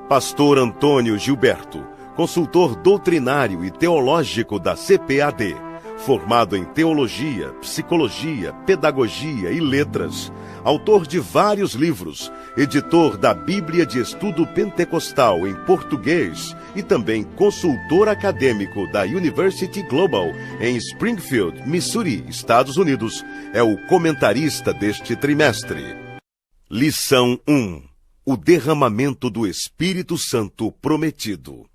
Pastor Antônio Gilberto, consultor doutrinário e teológico da CPAD, formado em teologia, psicologia, pedagogia e letras, autor de vários livros, editor da Bíblia de Estudo Pentecostal em português e também consultor acadêmico da University Global em Springfield, Missouri, Estados Unidos, é o comentarista deste trimestre. Lição 1. O derramamento do Espírito Santo prometido.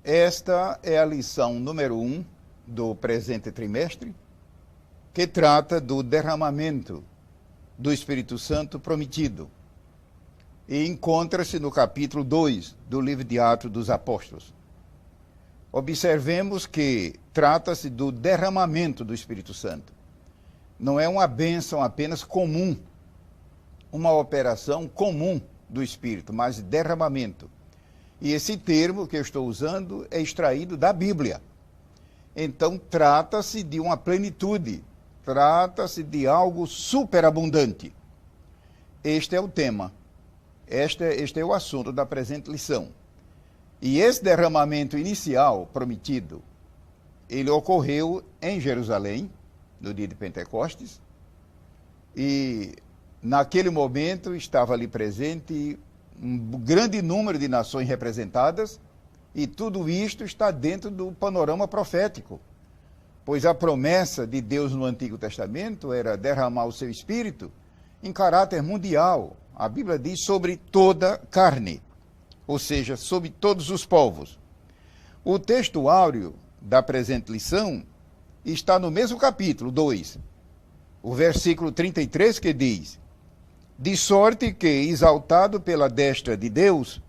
Esta é a lição número 1 do presente trimestre, que trata do derramamento do Espírito Santo prometido. E encontra-se no capítulo 2 do livro de Atos dos Apóstolos. Observemos que trata-se do derramamento do Espírito Santo. Não é uma bênção apenas comum, uma operação comum do Espírito, mas derramamento. E esse termo que eu estou usando é extraído da Bíblia. Então, trata-se de uma plenitude, trata-se de algo superabundante. Este é o tema, este é o assunto da presente lição. E esse derramamento inicial prometido, ele ocorreu em Jerusalém, no dia de Pentecostes, e naquele momento estava ali presente um grande número de nações representadas, e tudo isto está dentro do panorama profético, pois a promessa de Deus no Antigo Testamento era derramar o seu Espírito em caráter mundial. A Bíblia diz sobre toda carne, ou seja, sobre todos os povos. O texto áureo da presente lição está no mesmo capítulo 2, o versículo 33, que diz: de sorte que, exaltado pela destra de Deus,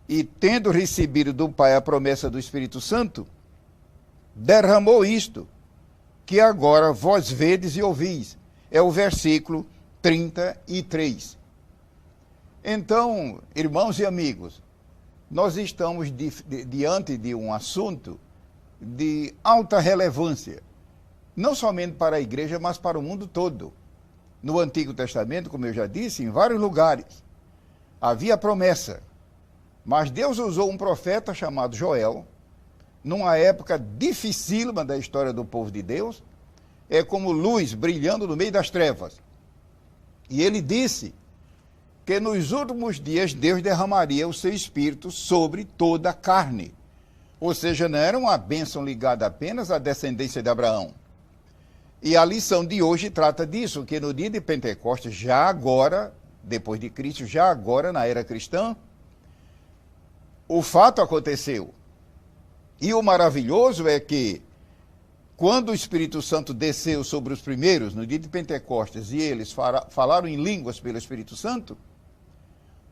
e tendo recebido do Pai a promessa do Espírito Santo, derramou isto, que agora vós vedes e ouvis. É o versículo 33. Então, irmãos e amigos, nós estamos diante de um assunto de alta relevância, não somente para a igreja, mas para o mundo todo. No Antigo Testamento, como eu já disse, em vários lugares, havia promessa. Mas Deus usou um profeta chamado Joel, numa época dificílima da história do povo de Deus, é como luz brilhando no meio das trevas. E ele disse que nos últimos dias Deus derramaria o seu Espírito sobre toda a carne. Ou seja, não era uma bênção ligada apenas à descendência de Abraão. E a lição de hoje trata disso, que no dia de Pentecostes, já agora, depois de Cristo, já agora na era cristã, o fato aconteceu. E o maravilhoso é que, quando o Espírito Santo desceu sobre os primeiros, no dia de Pentecostes, e eles falaram em línguas pelo Espírito Santo,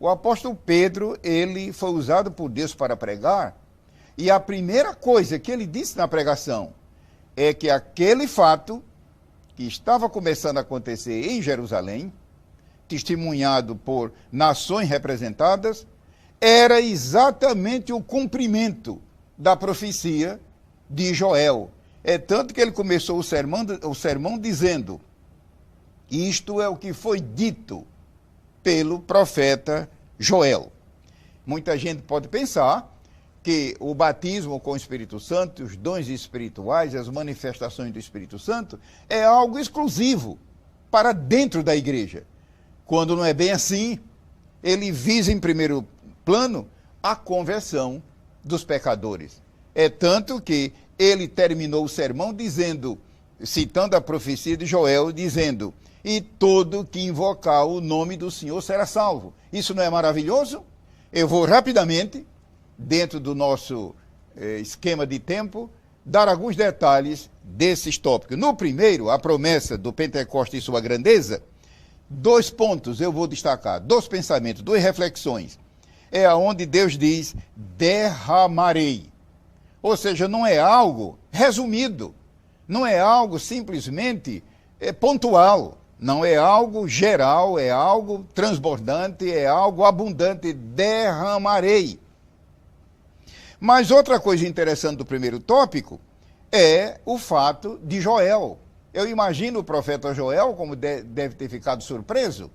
o apóstolo Pedro, ele foi usado por Deus para pregar, e a primeira coisa que ele disse na pregação é que aquele fato que estava começando a acontecer em Jerusalém, testemunhado por nações representadas, era exatamente o cumprimento da profecia de Joel. É tanto que ele começou o sermão dizendo: isto é o que foi dito pelo profeta Joel. Muita gente pode pensar que o batismo com o Espírito Santo, os dons espirituais, as manifestações do Espírito Santo, é algo exclusivo para dentro da igreja. Quando não é bem assim, ele visa em primeiro plano a conversão dos pecadores. É tanto que ele terminou o sermão dizendo, citando a profecia de Joel, dizendo: e todo que invocar o nome do Senhor será salvo. Isso não é maravilhoso? Eu vou rapidamente, dentro do nosso esquema de tempo, dar alguns detalhes desses tópicos. No primeiro, a promessa do Pentecostes e sua grandeza, 2 pontos eu vou destacar, 2 pensamentos, 2 reflexões. É onde Deus diz: derramarei. Ou seja, não é algo resumido, não é algo simplesmente pontual, não é algo geral, é algo transbordante, é algo abundante. Derramarei. Mas outra coisa interessante do primeiro tópico é o fato de Joel. Eu imagino o profeta Joel como deve ter ficado surpreso,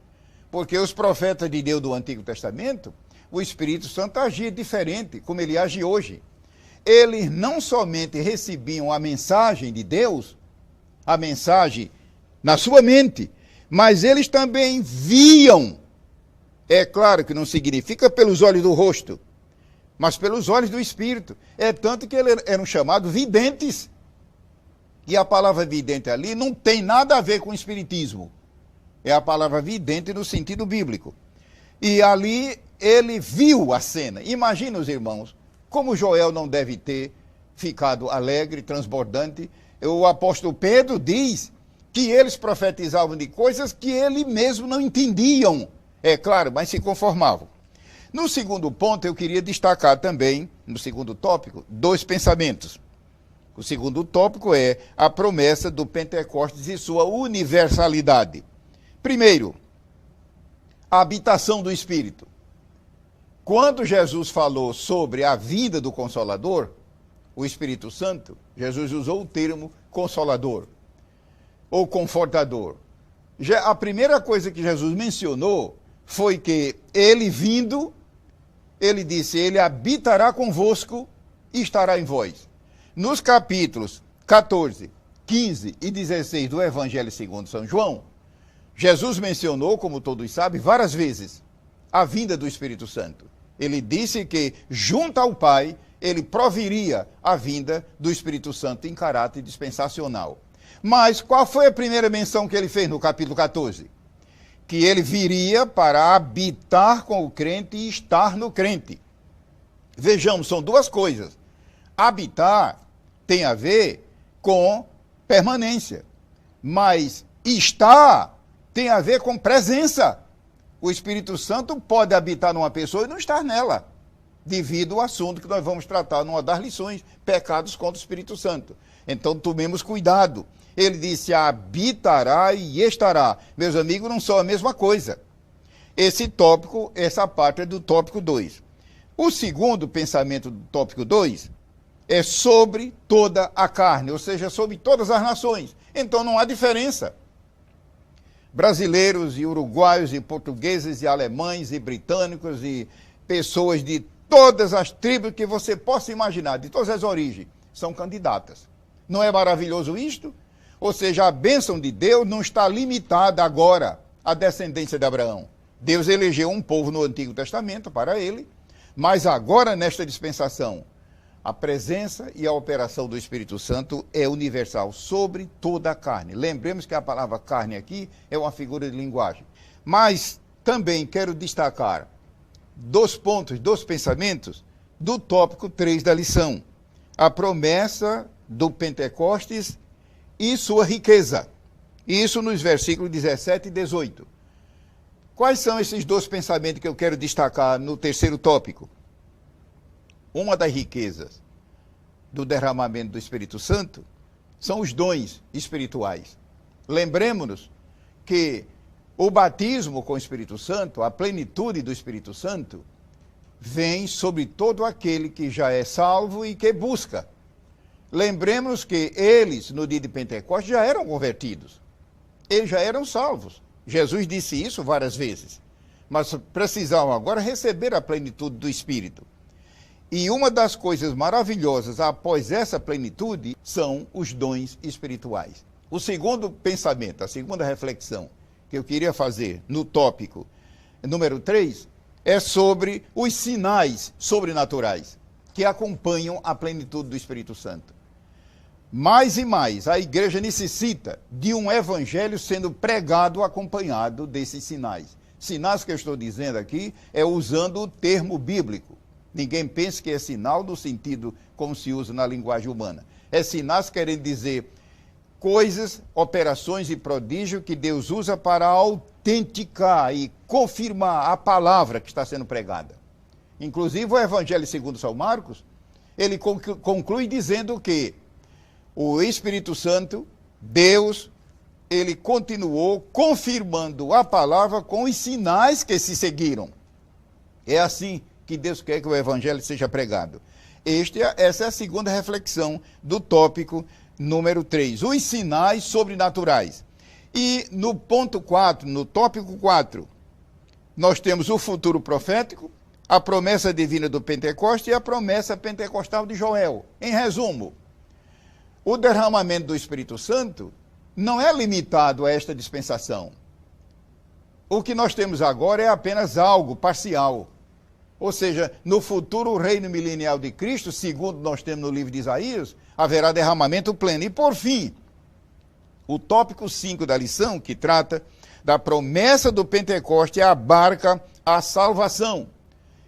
porque os profetas de Deus do Antigo Testamento o Espírito Santo agia diferente, como ele age hoje. Eles não somente recebiam a mensagem de Deus, a mensagem na sua mente, mas eles também viam. É claro que não significa pelos olhos do rosto, mas pelos olhos do Espírito. É tanto que eles eram chamados videntes. E a palavra vidente ali não tem nada a ver com espiritismo. É a palavra vidente no sentido bíblico. E ali ele viu a cena. Imagina, os irmãos, como Joel não deve ter ficado alegre, transbordante. O apóstolo Pedro diz que eles profetizavam de coisas que ele mesmo não entendiam. É claro, mas se conformavam. No segundo ponto, eu queria destacar também, no segundo tópico, 2 pensamentos. O segundo tópico é a promessa do Pentecostes e sua universalidade. Primeiro, a habitação do Espírito. Quando Jesus falou sobre a vinda do Consolador, o Espírito Santo, Jesus usou o termo Consolador ou Confortador. A primeira coisa que Jesus mencionou foi que ele vindo, ele disse, ele habitará convosco e estará em vós. Nos capítulos 14, 15 e 16 do Evangelho segundo São João, Jesus mencionou, como todos sabem, várias vezes a vinda do Espírito Santo. Ele disse que, junto ao Pai, ele proviria a vinda do Espírito Santo em caráter dispensacional. Mas qual foi a primeira menção que ele fez no capítulo 14? Que ele viria para habitar com o crente e estar no crente. Vejamos, são 2 coisas. Habitar tem a ver com permanência, mas estar tem a ver com presença. O Espírito Santo pode habitar numa pessoa e não estar nela, devido ao assunto que nós vamos tratar numa das lições, pecados contra o Espírito Santo. Então, tomemos cuidado. Ele disse, habitará e estará. Meus amigos, não são a mesma coisa. Esse tópico, essa parte é do tópico 2. O segundo pensamento do tópico 2 é sobre toda a carne, ou seja, sobre todas as nações. Então, não há diferença. Brasileiros e uruguaios e portugueses e alemães e britânicos e pessoas de todas as tribos que você possa imaginar, de todas as origens, são candidatas. Não é maravilhoso isto? Ou seja, a bênção de Deus não está limitada agora à descendência de Abraão. Deus elegeu um povo no Antigo Testamento para ele, mas agora nesta dispensação, a presença e a operação do Espírito Santo é universal sobre toda a carne. Lembremos que a palavra carne aqui é uma figura de linguagem. Mas também quero destacar 2 pontos, 2 pensamentos do tópico 3 da lição. A promessa do Pentecostes e sua riqueza. Isso nos versículos 17 e 18. Quais são esses 2 pensamentos que eu quero destacar no terceiro tópico? Uma das riquezas do derramamento do Espírito Santo são os dons espirituais. Lembremos-nos que o batismo com o Espírito Santo, a plenitude do Espírito Santo, vem sobre todo aquele que já é salvo e que busca. Lembremos que eles, no dia de Pentecostes, já eram convertidos. Eles já eram salvos. Jesus disse isso várias vezes. Mas precisavam agora receber a plenitude do Espírito. E uma das coisas maravilhosas após essa plenitude são os dons espirituais. O segundo pensamento, a segunda reflexão que eu queria fazer no tópico número 3 é sobre os sinais sobrenaturais que acompanham a plenitude do Espírito Santo. Mais e mais, a igreja necessita de um evangelho sendo pregado acompanhado desses sinais. Sinais que eu estou dizendo aqui é usando o termo bíblico. Ninguém pense que é sinal no sentido como se usa na linguagem humana. É sinais querendo dizer coisas, operações e prodígio que Deus usa para autenticar e confirmar a palavra que está sendo pregada. Inclusive o Evangelho segundo São Marcos, ele conclui dizendo que o Espírito Santo, Deus, ele continuou confirmando a palavra com os sinais que se seguiram. É assim que Deus quer que o Evangelho seja pregado. Essa é a segunda reflexão do tópico número 3, os sinais sobrenaturais. E no ponto 4, no tópico 4, nós temos o futuro profético, a promessa divina do Pentecoste e a promessa pentecostal de Joel. Em resumo, o derramamento do Espírito Santo não é limitado a esta dispensação. O que nós temos agora é apenas algo parcial. Ou seja, no futuro reino milenial de Cristo, segundo nós temos no livro de Isaías, haverá derramamento pleno. E por fim, o tópico 5 da lição, que trata da promessa do Pentecoste, abarca a salvação.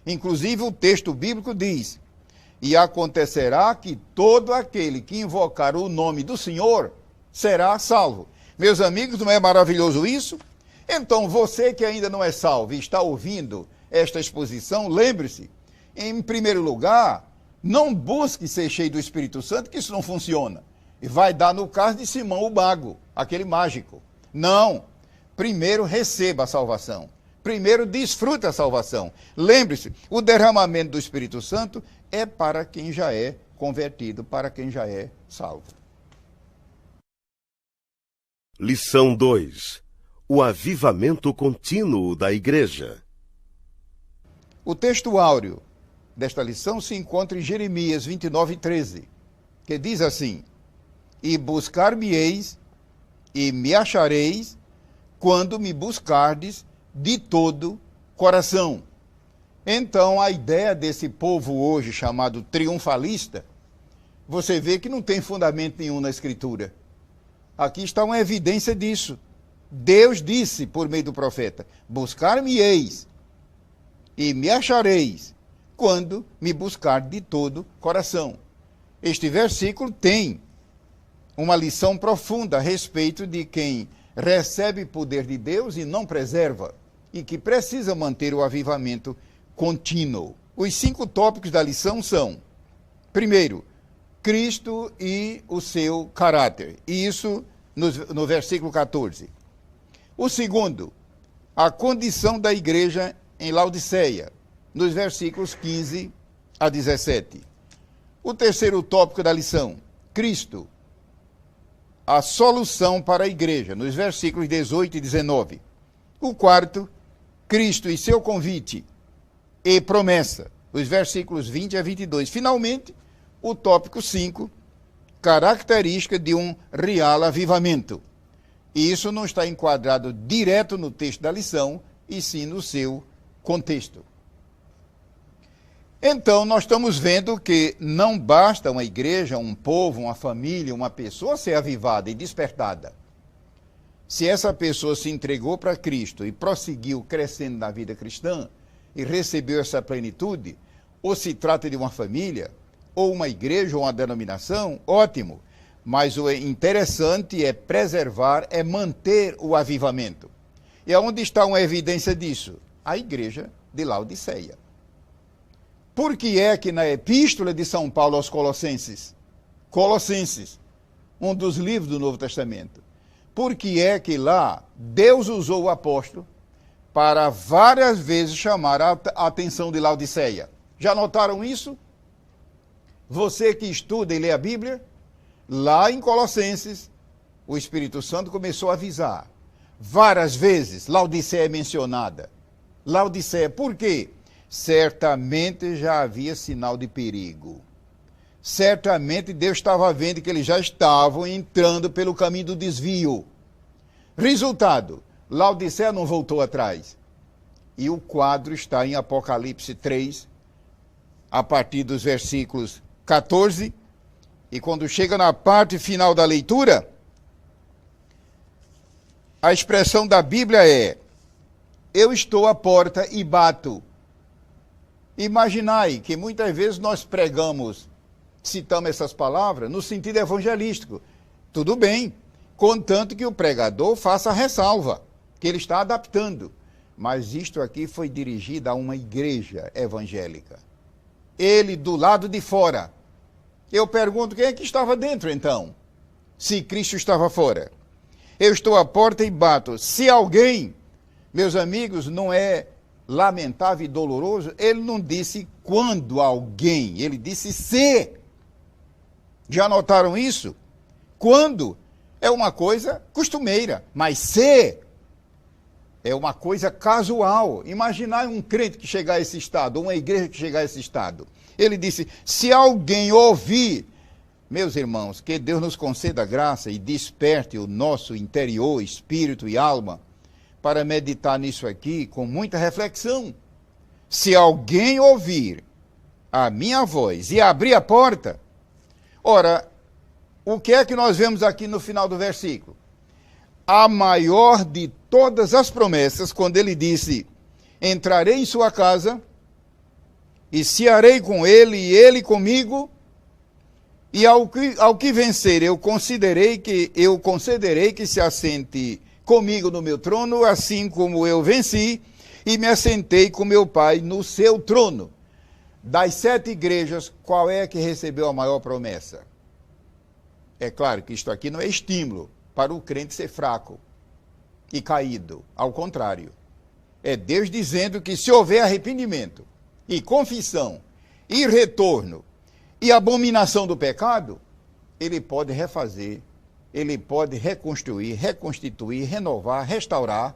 Inclusive o texto bíblico diz: e acontecerá que todo aquele que invocar o nome do Senhor será salvo. Meus amigos, não é maravilhoso isso? Então, você que ainda não é salvo e está ouvindo esta exposição, lembre-se, em primeiro lugar, não busque ser cheio do Espírito Santo, que isso não funciona. E vai dar no caso de Simão o Mago, aquele mágico. Não. Primeiro receba a salvação. Primeiro desfrute a salvação. Lembre-se, o derramamento do Espírito Santo é para quem já é convertido, para quem já é salvo. Lição 2. O avivamento contínuo da Igreja. O texto áureo desta lição se encontra em Jeremias 29:13, que diz assim: e buscar-me-eis e me achareis quando me buscardes de todo coração. Então, a ideia desse povo hoje chamado triunfalista, você vê que não tem fundamento nenhum na Escritura. Aqui está uma evidência disso. Deus disse por meio do profeta: buscar-me-eis e me achareis quando me buscar de todo coração. Este versículo tem uma lição profunda a respeito de quem recebe poder de Deus e não preserva, e que precisa manter o avivamento contínuo. Os 5 tópicos da lição são: primeiro, Cristo e o seu caráter, e isso no versículo 14. O segundo, a condição da igreja em Laodiceia, nos versículos 15 a 17. O terceiro tópico da lição, Cristo, a solução para a igreja, nos versículos 18 e 19. O quarto, Cristo e seu convite e promessa, os versículos 20 a 22. Finalmente, o tópico 5, característica de um real avivamento. E isso não está enquadrado direto no texto da lição, e sim no seu contexto. Então, nós estamos vendo que não basta uma igreja, um povo, uma família, uma pessoa ser avivada e despertada. Se essa pessoa se entregou para Cristo e prosseguiu crescendo na vida cristã e recebeu essa plenitude, ou se trata de uma família, ou uma igreja, ou uma denominação, ótimo. Mas o interessante é preservar, é manter o avivamento. E aonde está uma evidência disso? A igreja de Laodiceia. Por que é que na epístola de São Paulo aos Colossenses, um dos livros do Novo Testamento, por que é que lá Deus usou o apóstolo para várias vezes chamar a atenção de Laodiceia? Já notaram isso? Você que estuda e lê a Bíblia, lá em Colossenses, o Espírito Santo começou a avisar. Várias vezes Laodiceia é mencionada. Laodiceia, por quê? Certamente já havia sinal de perigo. Certamente Deus estava vendo que eles já estavam entrando pelo caminho do desvio. Resultado, Laodiceia não voltou atrás. E o quadro está em Apocalipse 3, a partir dos versículos 14, e quando chega na parte final da leitura, a expressão da Bíblia é: eu estou à porta e bato. Imaginai que muitas vezes nós pregamos, citamos essas palavras no sentido evangelístico. Tudo bem, contanto que o pregador faça a ressalva, que ele está adaptando. Mas isto aqui foi dirigido a uma igreja evangélica. Ele do lado de fora. Eu pergunto, quem é que estava dentro então? Se Cristo estava fora. Eu estou à porta e bato. Se alguém, meus amigos, não é lamentável e doloroso, ele não disse quando alguém, ele disse se. Já notaram isso? Quando é uma coisa costumeira, mas se É uma coisa casual. Imaginar um crente que chegar a esse estado, uma igreja que chegar a esse estado. Ele disse, se alguém ouvir, meus irmãos, que Deus nos conceda graça e desperte o nosso interior, espírito e alma, para meditar nisso aqui com muita reflexão. Se alguém ouvir a minha voz e abrir a porta, ora, o que é que nós vemos aqui no final do versículo? A maior de todas as promessas, quando ele disse, entrarei em sua casa, e cearei com ele, e ele comigo, e ao que vencer, eu concederei que se assente comigo no meu trono, assim como eu venci, e me assentei com meu Pai no seu trono. Das 7 igrejas, qual é que recebeu a maior promessa? É claro que isto aqui não é estímulo para o crente ser fraco e caído. Ao contrário, é Deus dizendo que se houver arrependimento e confissão e retorno e abominação do pecado, ele pode refazer, ele pode reconstruir, reconstituir, renovar, restaurar,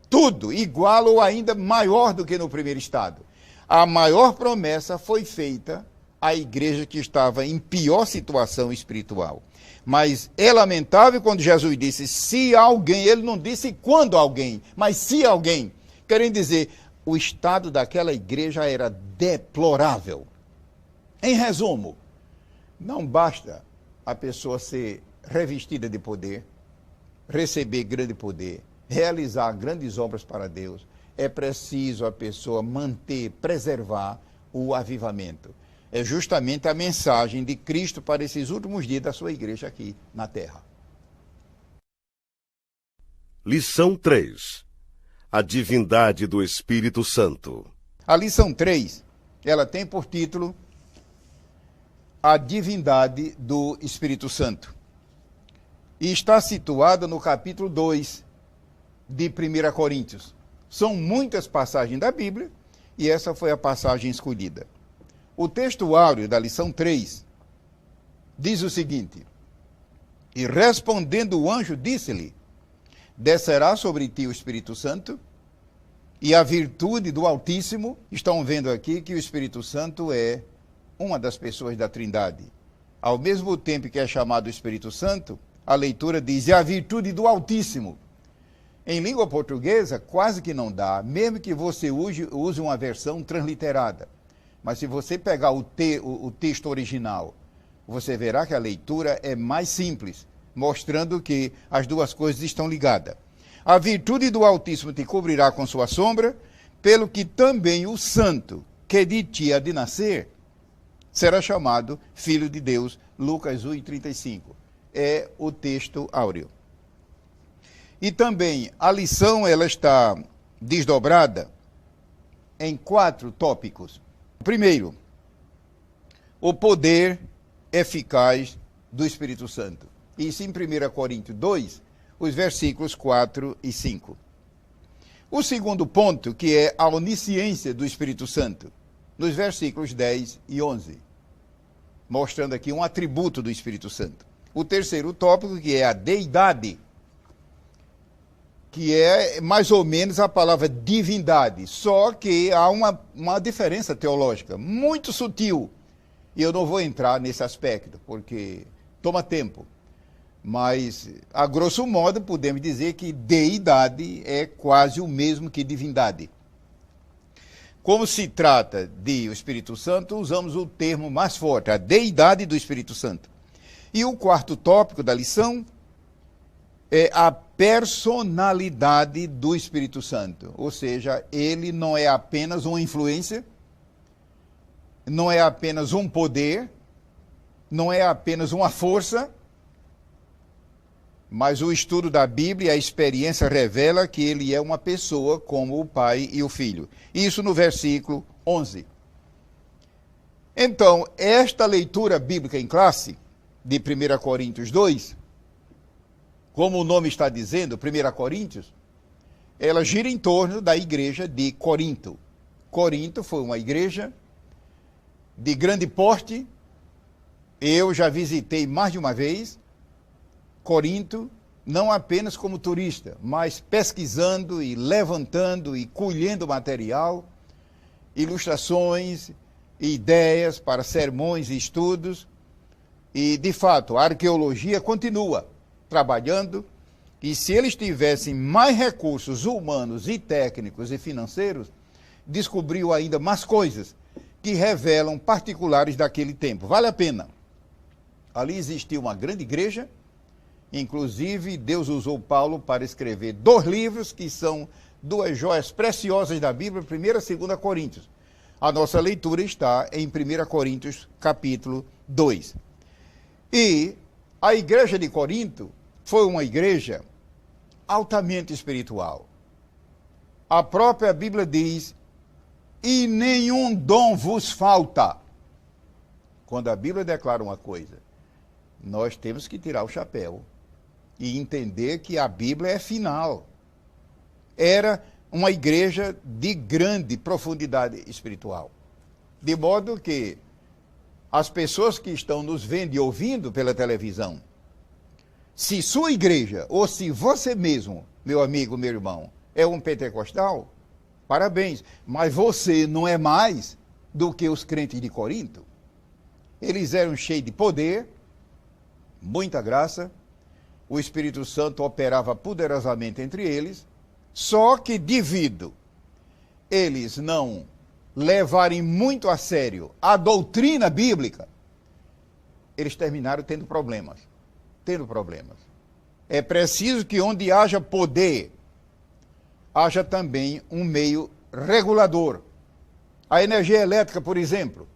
tudo igual ou ainda maior do que no primeiro estado. A maior promessa foi feita à igreja que estava em pior situação espiritual. Mas é lamentável quando Jesus disse, se alguém, ele não disse quando alguém, mas se alguém, querendo dizer, o estado daquela igreja era deplorável. Em resumo, não basta a pessoa ser revestida de poder, receber grande poder, realizar grandes obras para Deus, é preciso a pessoa manter, preservar o avivamento. É justamente a mensagem de Cristo para esses últimos dias da sua igreja aqui na terra. Lição 3. A divindade do Espírito Santo. A lição 3, ela tem por título A divindade do Espírito Santo. E está situada no capítulo 2 de 1 Coríntios. São muitas passagens da Bíblia e essa foi a passagem escolhida. O texto áureo da lição 3 diz o seguinte, e respondendo o anjo disse-lhe, descerá sobre ti o Espírito Santo e a virtude do Altíssimo, estão vendo aqui que o Espírito Santo é uma das pessoas da Trindade. Ao mesmo tempo que é chamado Espírito Santo, a leitura diz, e a virtude do Altíssimo. Em língua portuguesa, quase que não dá, mesmo que você use uma versão transliterada. Mas se você pegar o texto original, você verá que a leitura é mais simples, mostrando que as duas coisas estão ligadas. A virtude do Altíssimo te cobrirá com sua sombra, pelo que também o santo, que de ti há de nascer, será chamado Filho de Deus. Lucas 1:35. É o texto áureo. E também a lição ela está desdobrada em 4 tópicos. Primeiro, o poder eficaz do Espírito Santo. Isso em 1 Coríntios 2, os versículos 4 e 5. O segundo ponto, que é a onisciência do Espírito Santo, nos versículos 10 e 11, mostrando aqui um atributo do Espírito Santo. O terceiro tópico, que é a deidade, que é mais ou menos a palavra divindade, só que há uma diferença teológica muito sutil, e eu não vou entrar nesse aspecto, porque toma tempo, mas, a grosso modo, podemos dizer que deidade é quase o mesmo que divindade. Como se trata de o Espírito Santo, usamos o termo mais forte, a deidade do Espírito Santo. E o quarto tópico da lição é a personalidade do Espírito Santo. Ou seja, ele não é apenas uma influência, não é apenas um poder, não é apenas uma força, mas o estudo da Bíblia e a experiência revela que ele é uma pessoa como o Pai e o Filho. Isso no versículo 11. Então, esta leitura bíblica em classe, de 1 Coríntios 2, como o nome está dizendo, 1 Coríntios, ela gira em torno da igreja de Corinto. Corinto foi uma igreja de grande porte. Eu já visitei mais de uma vez Corinto não apenas como turista, mas pesquisando e levantando e colhendo material, ilustrações, ideias para sermões e estudos. E, de fato, a arqueologia continua trabalhando, e se eles tivessem mais recursos humanos e técnicos e financeiros, descobriu ainda mais coisas que revelam particulares daquele tempo. Vale a pena. Ali existia uma grande igreja, inclusive Deus usou Paulo para escrever 2 livros que são 2 joias preciosas da Bíblia, 1ª e 2ª Coríntios. A nossa leitura está em 1 Coríntios, capítulo 2. E a igreja de Corinto foi uma igreja altamente espiritual. A própria Bíblia diz, e nenhum dom vos falta. Quando a Bíblia declara uma coisa, nós temos que tirar o chapéu e entender que a Bíblia é final. Era uma igreja de grande profundidade espiritual. De modo que as pessoas que estão nos vendo e ouvindo pela televisão, se sua igreja, ou se você mesmo, meu amigo, meu irmão, é um pentecostal, parabéns, mas você não é mais do que os crentes de Corinto. Eles eram cheios de poder, muita graça, o Espírito Santo operava poderosamente entre eles, só que devido eles não levarem muito a sério a doutrina bíblica, eles terminaram tendo problemas. É preciso que onde haja poder, haja também um meio regulador. A energia elétrica, por exemplo,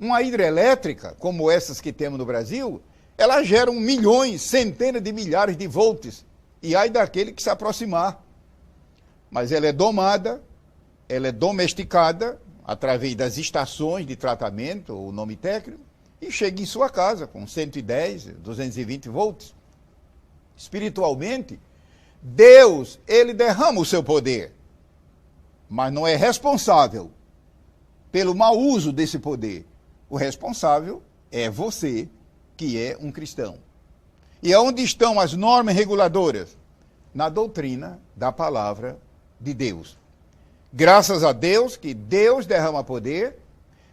uma hidrelétrica, como essas que temos no Brasil, ela gera milhões, centenas de milhares de volts, e ai daquele que se aproximar. Mas ela é domada, ela é domesticada, através das estações de tratamento, o nome técnico, e chega em sua casa com 110, 220 volts. Espiritualmente, Deus, ele derrama o seu poder, mas não é responsável pelo mau uso desse poder. O responsável é você, que é um cristão. E aonde estão as normas reguladoras? Na doutrina da palavra de Deus. Graças a Deus que Deus derrama poder,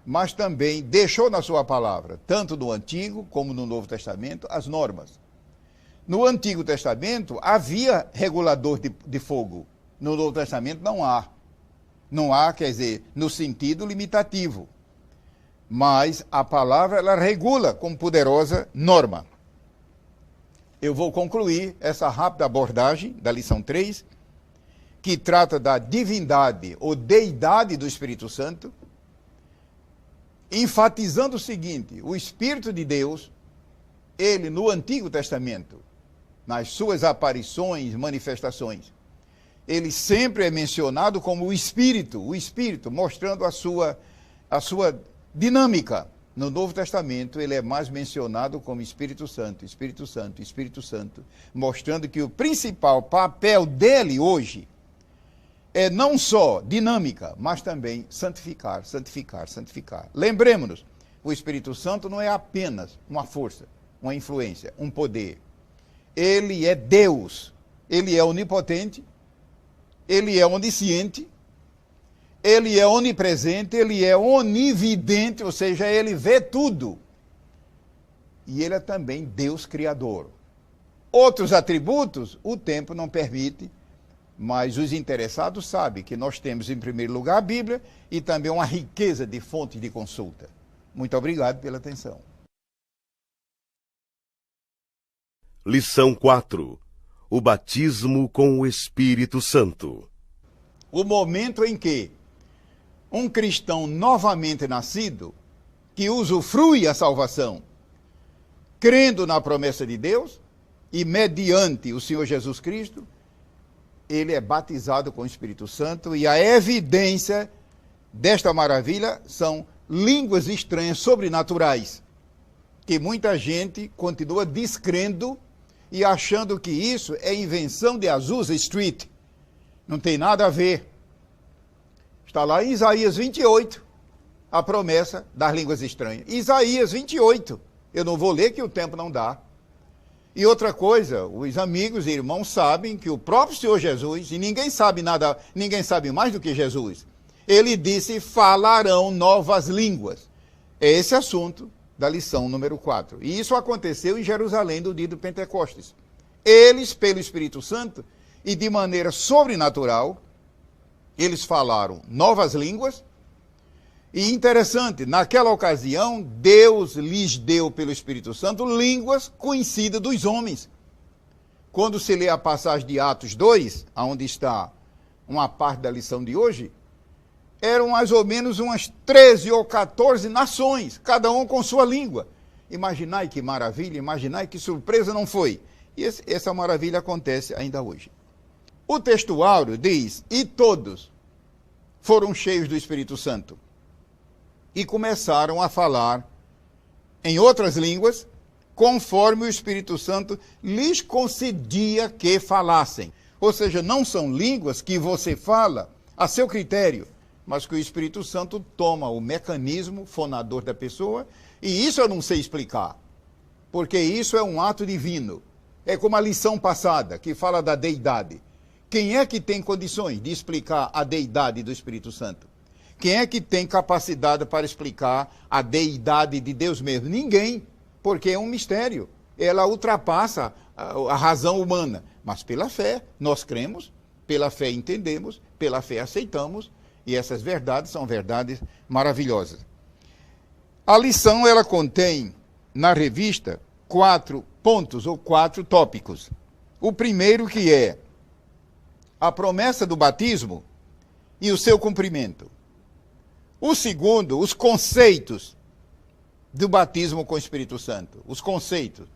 mas também deixou na sua palavra, tanto no Antigo como no Novo Testamento, as normas. No Antigo Testamento havia regulador de fogo. No Novo Testamento não há. Não há, quer dizer, no sentido limitativo. Mas a palavra, ela regula com poderosa norma. Eu vou concluir essa rápida abordagem da lição 3, que trata da divindade ou deidade do Espírito Santo, enfatizando o seguinte: o Espírito de Deus, ele no Antigo Testamento, nas suas aparições, manifestações, ele sempre é mencionado como o Espírito, mostrando a sua dinâmica. No Novo Testamento, ele é mais mencionado como Espírito Santo, Espírito Santo, Espírito Santo, mostrando que o principal papel dele hoje é não só dinâmica, mas também santificar, santificar, santificar. Lembremos-nos, o Espírito Santo não é apenas uma força, uma influência, um poder. Ele é Deus, ele é onipotente, ele é onisciente, ele é onipresente, ele é onividente, ou seja, ele vê tudo. E ele é também Deus Criador. Outros atributos, o tempo não permite, mas os interessados sabem que nós temos, em primeiro lugar, a Bíblia e também uma riqueza de fontes de consulta. Muito obrigado pela atenção. Lição 4. O batismo com o Espírito Santo. O momento em que um cristão novamente nascido, que usufrui a salvação, crendo na promessa de Deus e mediante o Senhor Jesus Cristo, ele é batizado com o Espírito Santo, e a evidência desta maravilha são línguas estranhas sobrenaturais, que muita gente continua descrendo e achando que isso é invenção de Azusa Street. Não tem nada a ver. Está lá em Isaías 28, a promessa das línguas estranhas. Isaías 28. Eu não vou ler que o tempo não dá. E outra coisa, os amigos e irmãos sabem que o próprio Senhor Jesus, e ninguém sabe nada, ninguém sabe mais do que Jesus, ele disse, falarão novas línguas. É esse assunto da lição número 4. E isso aconteceu em Jerusalém no dia do Pentecostes. Eles, pelo Espírito Santo, e de maneira sobrenatural, eles falaram novas línguas. E interessante, naquela ocasião, Deus lhes deu pelo Espírito Santo línguas conhecidas dos homens. Quando se lê a passagem de Atos 2, onde está uma parte da lição de hoje, eram mais ou menos umas 13 ou 14 nações, cada um com sua língua. Imaginai que maravilha, imaginai que surpresa não foi. E essa maravilha acontece ainda hoje. O textuário diz, e todos foram cheios do Espírito Santo. E começaram a falar em outras línguas, conforme o Espírito Santo lhes concedia que falassem. Ou seja, não são línguas que você fala a seu critério, mas que o Espírito Santo toma o mecanismo fonador da pessoa, e isso eu não sei explicar, porque isso é um ato divino. É como a lição passada, que fala da deidade. Quem é que tem condições de explicar a deidade do Espírito Santo? Quem é que tem capacidade para explicar a deidade de Deus mesmo? Ninguém, porque é um mistério. Ela ultrapassa a razão humana. Mas pela fé, nós cremos, pela fé entendemos, pela fé aceitamos, e essas verdades são verdades maravilhosas. A lição, ela contém, na revista, 4 pontos ou 4 tópicos. O primeiro que é a promessa do batismo e o seu cumprimento. O segundo, os conceitos do batismo com o Espírito Santo. Os conceitos.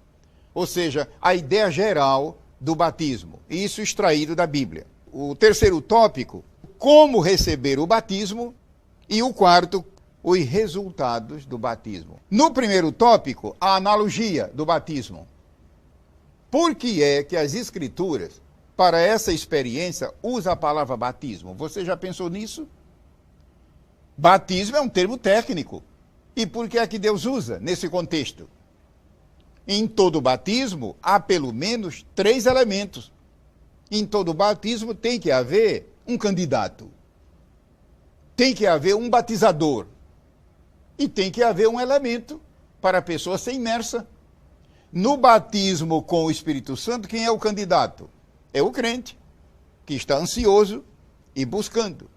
Ou seja, a ideia geral do batismo. Isso extraído da Bíblia. O terceiro tópico, como receber o batismo. E o quarto, os resultados do batismo. No primeiro tópico, a analogia do batismo. Por que é que as Escrituras, para essa experiência, usam a palavra batismo? Você já pensou nisso? Batismo é um termo técnico. E por que é que Deus usa nesse contexto? Em todo batismo, há pelo menos 3 elementos. Em todo batismo tem que haver um candidato. Tem que haver um batizador. E tem que haver um elemento para a pessoa ser imersa. No batismo com o Espírito Santo, quem é o candidato? É o crente, que está ansioso e buscando.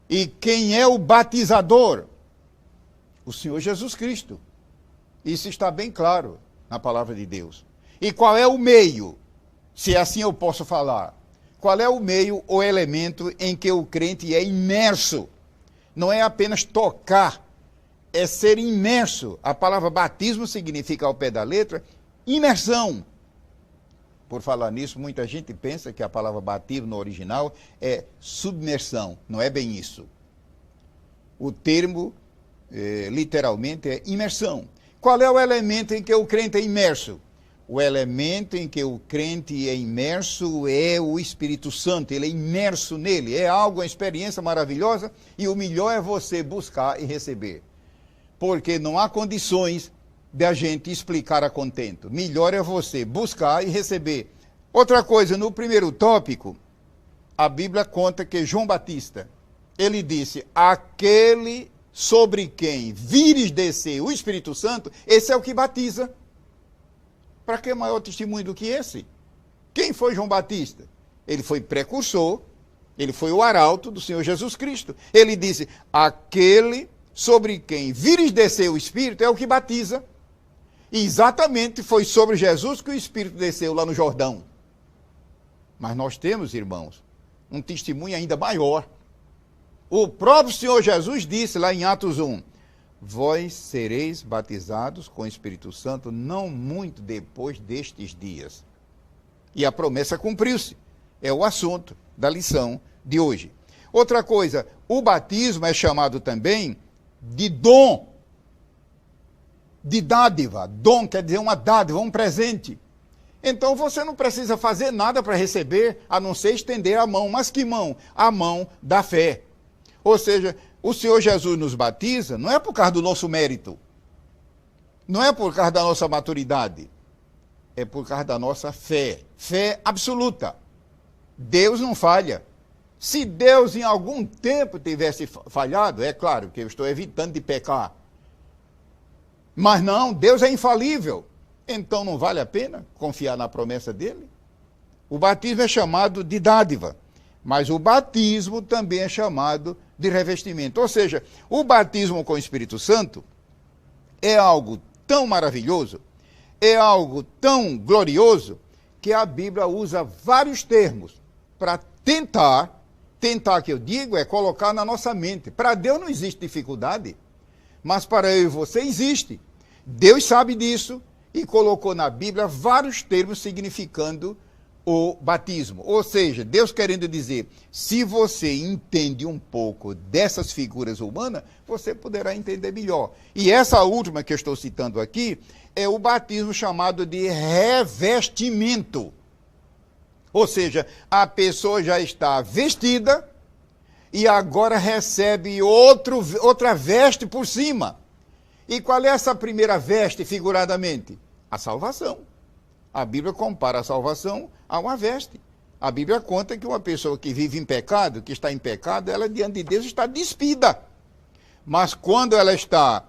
E quem é o batizador? O Senhor Jesus Cristo. Isso está bem claro na palavra de Deus. E qual é o meio, se assim eu posso falar? Qual é o meio ou elemento em que o crente é imerso? Não é apenas tocar, é ser imerso. A palavra batismo significa, ao pé da letra, imersão. Por falar nisso, muita gente pensa que a palavra batismo no original é submersão. Não é bem isso. O termo, literalmente, é imersão. Qual é o elemento em que o crente é imerso? O elemento em que o crente é imerso é o Espírito Santo. Ele é imerso nele. É algo, uma experiência maravilhosa. E o melhor é você buscar e receber. Porque não há condições de a gente explicar a contento. Melhor é você buscar e receber. Outra coisa, no primeiro tópico, a Bíblia conta que João Batista, ele disse, aquele sobre quem vires descer o Espírito Santo, esse é o que batiza. Para que maior testemunho do que esse? Quem foi João Batista? Ele foi precursor, ele foi o arauto do Senhor Jesus Cristo. Ele disse, aquele sobre quem vires descer o Espírito é o que batiza. E exatamente foi sobre Jesus que o Espírito desceu lá no Jordão. Mas nós temos, irmãos, um testemunho ainda maior. O próprio Senhor Jesus disse lá em Atos 1, vós sereis batizados com o Espírito Santo não muito depois destes dias. E a promessa cumpriu-se. É o assunto da lição de hoje. Outra coisa, o batismo é chamado também de dom. De dádiva. Dom quer dizer uma dádiva, um presente. Então você não precisa fazer nada para receber, a não ser estender a mão. Mas que mão? A mão da fé. Ou seja, o Senhor Jesus nos batiza, não é por causa do nosso mérito. Não é por causa da nossa maturidade. É por causa da nossa fé. Fé absoluta. Deus não falha. Se Deus em algum tempo tivesse falhado, é claro que eu estou evitando de pecar. Mas não, Deus é infalível. Então não vale a pena confiar na promessa dele? O batismo é chamado de dádiva, mas o batismo também é chamado de revestimento. Ou seja, o batismo com o Espírito Santo é algo tão maravilhoso, é algo tão glorioso, que a Bíblia usa vários termos para tentar que eu digo é colocar na nossa mente. Para Deus não existe dificuldade, mas para eu e você existe. Deus sabe disso e colocou na Bíblia vários termos significando o batismo. Ou seja, Deus querendo dizer, se você entende um pouco dessas figuras humanas, você poderá entender melhor. E essa última que eu estou citando aqui é o batismo chamado de revestimento. Ou seja, a pessoa já está vestida e agora recebe outra veste por cima. E qual é essa primeira veste, figuradamente? A salvação. A Bíblia compara a salvação a uma veste. A Bíblia conta que uma pessoa que vive em pecado, que está em pecado, ela diante de Deus está despida. Mas quando ela está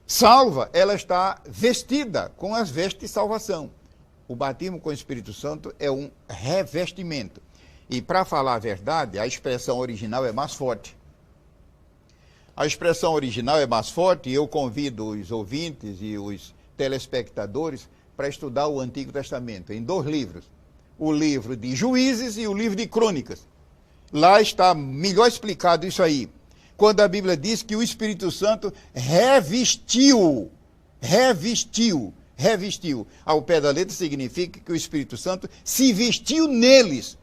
salva, ela está vestida com as vestes de salvação. O batismo com o Espírito Santo é um revestimento. E para falar a verdade, a expressão original é mais forte. A expressão original é mais forte e eu convido os ouvintes e os telespectadores para estudar o Antigo Testamento, em 2 livros. O livro de Juízes e o livro de Crônicas. Lá está melhor explicado isso aí. Quando a Bíblia diz que o Espírito Santo revestiu. Ao pé da letra significa que o Espírito Santo se vestiu neles.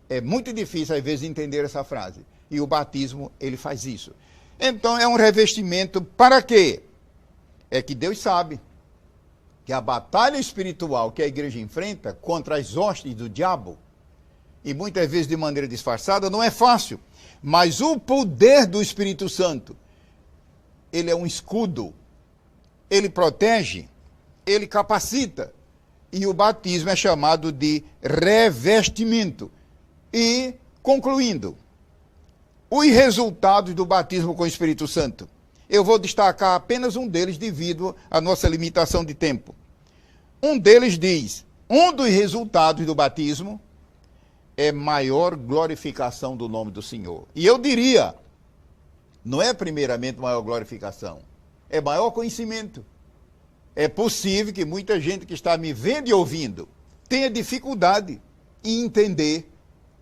É muito difícil, às vezes, entender essa frase. E o batismo, ele faz isso. Então, é um revestimento para quê? É que Deus sabe que a batalha espiritual que a igreja enfrenta contra as hostes do diabo, e muitas vezes de maneira disfarçada, não é fácil. Mas o poder do Espírito Santo, ele é um escudo, ele protege, ele capacita. E o batismo é chamado de revestimento. E, concluindo, os resultados do batismo com o Espírito Santo. Eu vou destacar apenas um deles devido à nossa limitação de tempo. Um deles diz, um dos resultados do batismo é maior glorificação do nome do Senhor. E eu diria, não é primeiramente maior glorificação, é maior conhecimento. É possível que muita gente que está me vendo e ouvindo tenha dificuldade em entender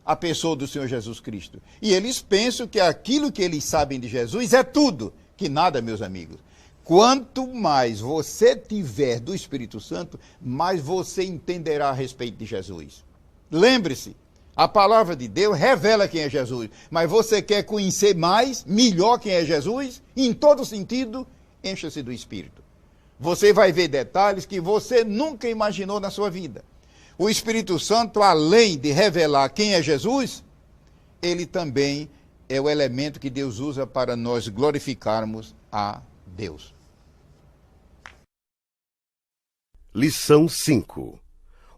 a pessoa do Senhor Jesus Cristo. E eles pensam que aquilo que eles sabem de Jesus é tudo. Que nada, meus amigos. Quanto mais você tiver do Espírito Santo, mais você entenderá a respeito de Jesus. Lembre-se, a palavra de Deus revela quem é Jesus. Mas você quer conhecer mais, melhor quem é Jesus? Em todo sentido, encha-se do Espírito. Você vai ver detalhes que você nunca imaginou na sua vida. O Espírito Santo, além de revelar quem é Jesus, ele também é o elemento que Deus usa para nós glorificarmos a Deus. Lição 5.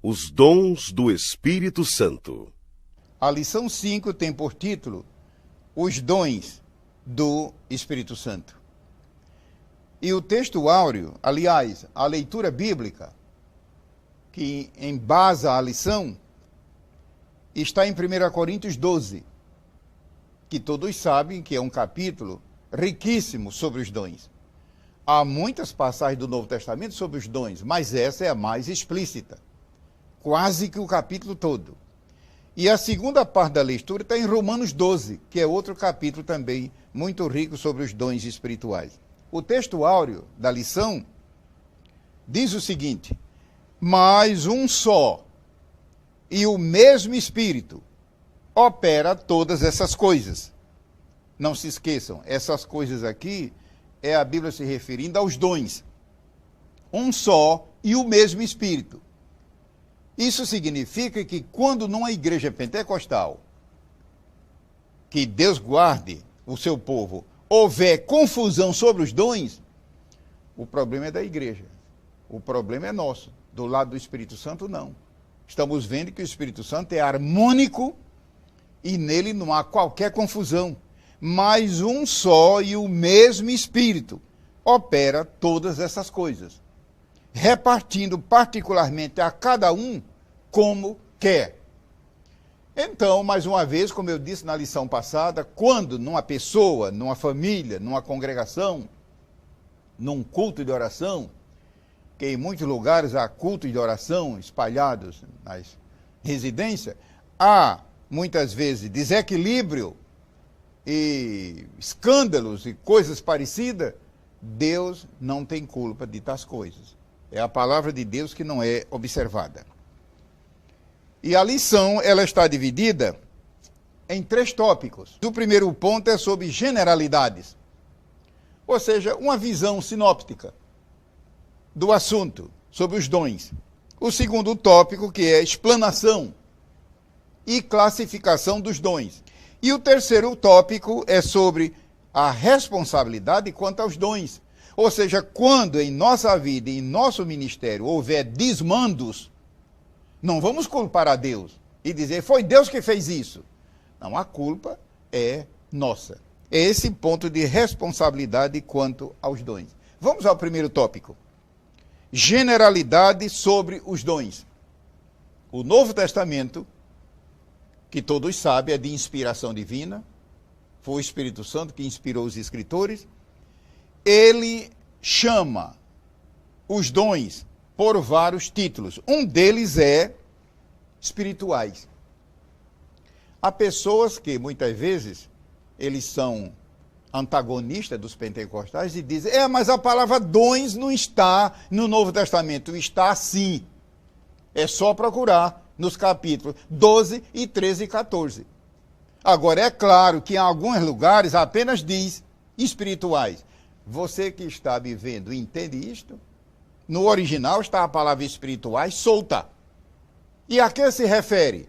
Os dons do Espírito Santo. A lição 5 tem por título Os dons do Espírito Santo. E o texto áureo, aliás, a leitura bíblica, que embasa a lição, está em 1 Coríntios 12, que todos sabem que é um capítulo riquíssimo sobre os dons. Há muitas passagens do Novo Testamento sobre os dons, mas essa é a mais explícita, quase que o capítulo todo. E a segunda parte da leitura está em Romanos 12, que é outro capítulo também muito rico sobre os dons espirituais. O texto áureo da lição diz o seguinte: mas um só e o mesmo Espírito opera todas essas coisas. Não se esqueçam, essas coisas aqui é a Bíblia se referindo aos dons. Um só e o mesmo Espírito. Isso significa que quando numa igreja pentecostal, que Deus guarde o seu povo, houver confusão sobre os dons, o problema é da igreja. O problema é nosso. Do lado do Espírito Santo, não. Estamos vendo que o Espírito Santo é harmônico e nele não há qualquer confusão. Mas um só e o mesmo Espírito opera todas essas coisas, repartindo particularmente a cada um como quer. Então, mais uma vez, como eu disse na lição passada, quando numa pessoa, numa família, numa congregação, num culto de oração, que em muitos lugares há cultos de oração espalhados nas residências, há muitas vezes desequilíbrio e escândalos e coisas parecidas, Deus não tem culpa de tais coisas. É a palavra de Deus que não é observada. E a lição, ela está dividida em 3 tópicos. O primeiro ponto é sobre generalidades, ou seja, uma visão sinóptica do assunto, sobre os dons. O segundo tópico, que é explanação e classificação dos dons. E o terceiro tópico é sobre a responsabilidade quanto aos dons. Ou seja, quando em nossa vida e em nosso ministério houver desmandos, não vamos culpar a Deus e dizer, foi Deus que fez isso. Não, a culpa é nossa. É esse ponto de responsabilidade quanto aos dons. Vamos ao primeiro tópico. Generalidade sobre os dons. O Novo Testamento, que todos sabem, é de inspiração divina. Foi o Espírito Santo que inspirou os escritores. Ele chama os dons por vários títulos. Um deles é espirituais. Há pessoas que, muitas vezes, eles são antagonistas dos pentecostais e dizem, mas a palavra dons não está no Novo Testamento, está sim. É só procurar nos capítulos 12 e 13 e 14. Agora, é claro que em alguns lugares apenas diz espirituais. Você que está me vendo entende isto? No original está a palavra espirituais solta. E a que se refere?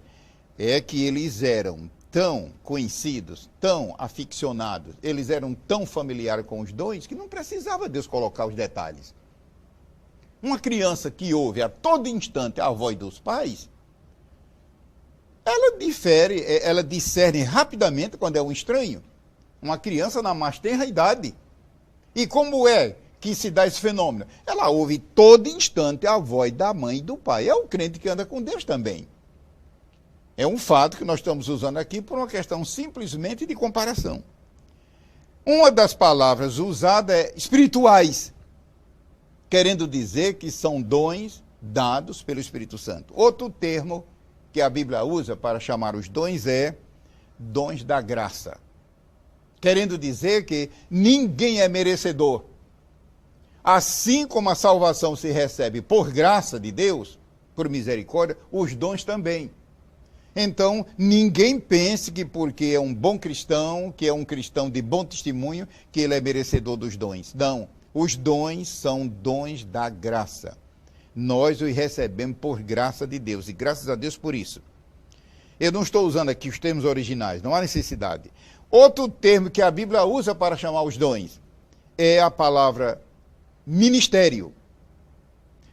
É que eles eram tão conhecidos, tão aficionados, eles eram tão familiares com os dons que não precisava Deus colocar os detalhes. Uma criança que ouve a todo instante a voz dos pais, ela discerne rapidamente quando é um estranho. Uma criança na mais tenra idade. E como é que se dá esse fenômeno? Ela ouve todo instante a voz da mãe e do pai. É o crente que anda com Deus também. É um fato que nós estamos usando aqui por uma questão simplesmente de comparação. Uma das palavras usadas é espirituais, querendo dizer que são dons dados pelo Espírito Santo. Outro termo que a Bíblia usa para chamar os dons é dons da graça, querendo dizer que ninguém é merecedor. Assim como a salvação se recebe por graça de Deus, por misericórdia, os dons também. Então, ninguém pense que porque é um bom cristão, que é um cristão de bom testemunho, que ele é merecedor dos dons. Não, os dons são dons da graça. Nós os recebemos por graça de Deus, e graças a Deus por isso. Eu não estou usando aqui os termos originais, não há necessidade. Outro termo que a Bíblia usa para chamar os dons é a palavra ministério.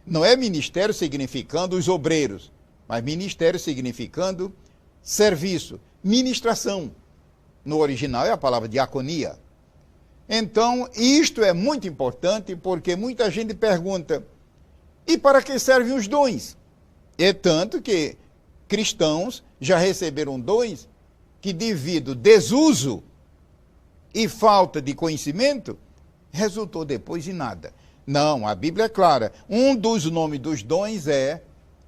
Não é ministério significando os obreiros, mas ministério significando serviço, ministração. No original é a palavra diaconia. Então, isto é muito importante porque muita gente pergunta, e para que servem os dons? É tanto que cristãos já receberam dons que, devido desuso e falta de conhecimento, resultou depois em nada. Não, a Bíblia é clara. Um dos nomes dos dons é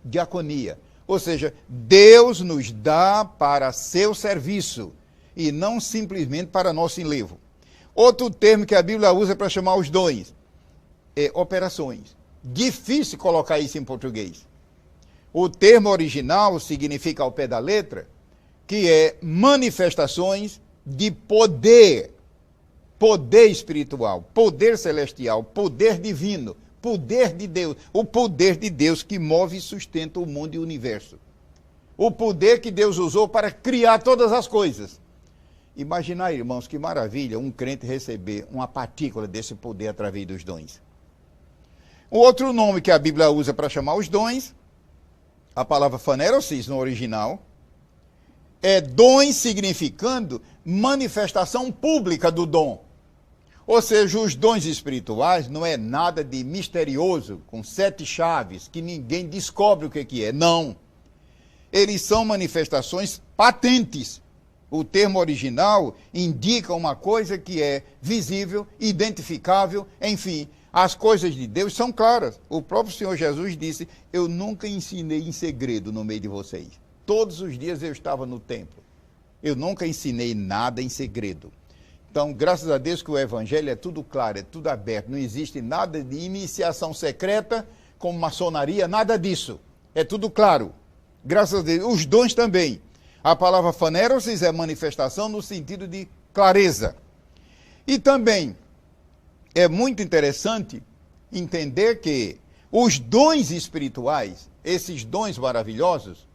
diaconia. Ou seja, Deus nos dá para seu serviço e não simplesmente para nosso enlevo. Outro termo que a Bíblia usa para chamar os dons é operações. Difícil colocar isso em português. O termo original significa ao pé da letra, que é manifestações de poder. Poder espiritual, poder celestial, poder divino, poder de Deus. O poder de Deus que move e sustenta o mundo e o universo. O poder que Deus usou para criar todas as coisas. Imaginar, irmãos, que maravilha um crente receber uma partícula desse poder através dos dons. O outro nome que a Bíblia usa para chamar os dons, a palavra phanerosis no original, é dons significando manifestação pública do dom. Ou seja, os dons espirituais não é nada de misterioso, com 7 chaves, que ninguém descobre o que é. Não. Eles são manifestações patentes. O termo original indica uma coisa que é visível, identificável, enfim. As coisas de Deus são claras. O próprio Senhor Jesus disse, eu nunca ensinei em segredo no meio de vocês. Todos os dias eu estava no templo. Eu nunca ensinei nada em segredo. Então, graças a Deus que o Evangelho é tudo claro, é tudo aberto. Não existe nada de iniciação secreta, como maçonaria, nada disso. É tudo claro. Graças a Deus. Os dons também. A palavra phanerosis é manifestação no sentido de clareza. E também é muito interessante entender que os dons espirituais, esses dons maravilhosos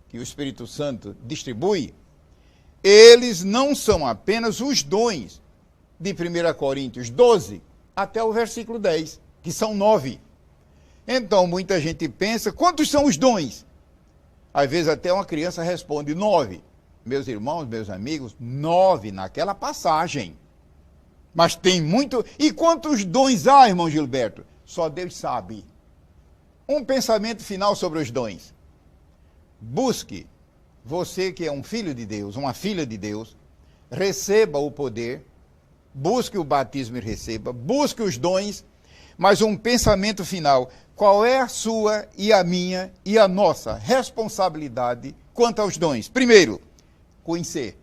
que o Espírito Santo distribui, eles não são apenas os dons de 1 Coríntios 12 até o versículo 10, que são 9. Então, muita gente pensa, quantos são os dons? Às vezes até uma criança responde 9. Meus irmãos, meus amigos, 9 naquela passagem. Mas tem muito... E quantos dons há, irmão Gilberto? Só Deus sabe. Um pensamento final sobre os dons. Busque, você que é um filho de Deus, uma filha de Deus, receba o poder, busque o batismo e receba, busque os dons, mas um pensamento final. Qual é a sua e a minha e a nossa responsabilidade quanto aos dons? Primeiro, conhecer.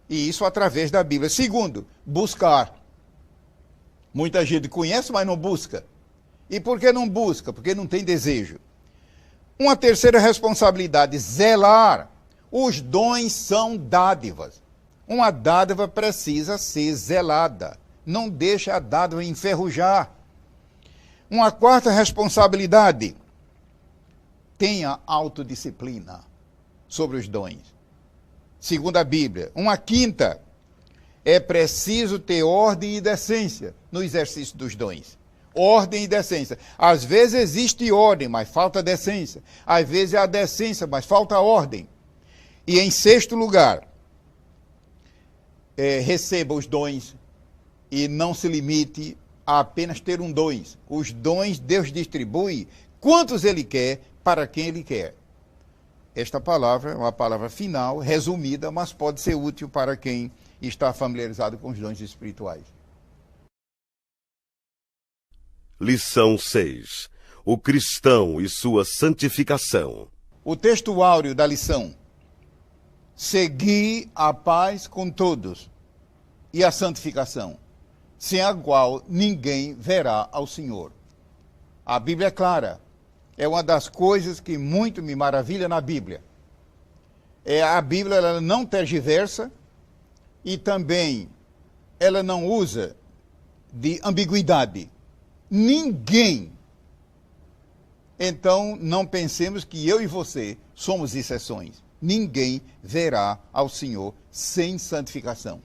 E isso através da Bíblia. Segundo, buscar. Muita gente conhece, mas não busca. E por que não busca? Porque não tem desejo. Uma terceira responsabilidade, zelar. Os dons são dádivas. Uma dádiva precisa ser zelada. Não deixa a dádiva enferrujar. Uma quarta responsabilidade, tenha autodisciplina sobre os dons. Segundo a Bíblia. Uma quinta, é preciso ter ordem e decência no exercício dos dons. Ordem e decência. Às vezes existe ordem, mas falta decência. Às vezes é a decência, mas falta ordem. E em sexto lugar, receba os dons e não se limite a apenas ter um dons. Os dons Deus distribui quantos Ele quer, para quem Ele quer. Esta palavra é uma palavra final, resumida, mas pode ser útil para quem está familiarizado com os dons espirituais. Lição 6. O cristão e sua santificação. O texto áureo da lição. Segui a paz com todos e a santificação, sem a qual ninguém verá ao Senhor. A Bíblia é clara. É uma das coisas que muito me maravilha na Bíblia. A Bíblia ela não tergiversa e também ela não usa de ambiguidade. Ninguém. Então, não pensemos que eu e você somos exceções. Ninguém verá ao Senhor sem santificação.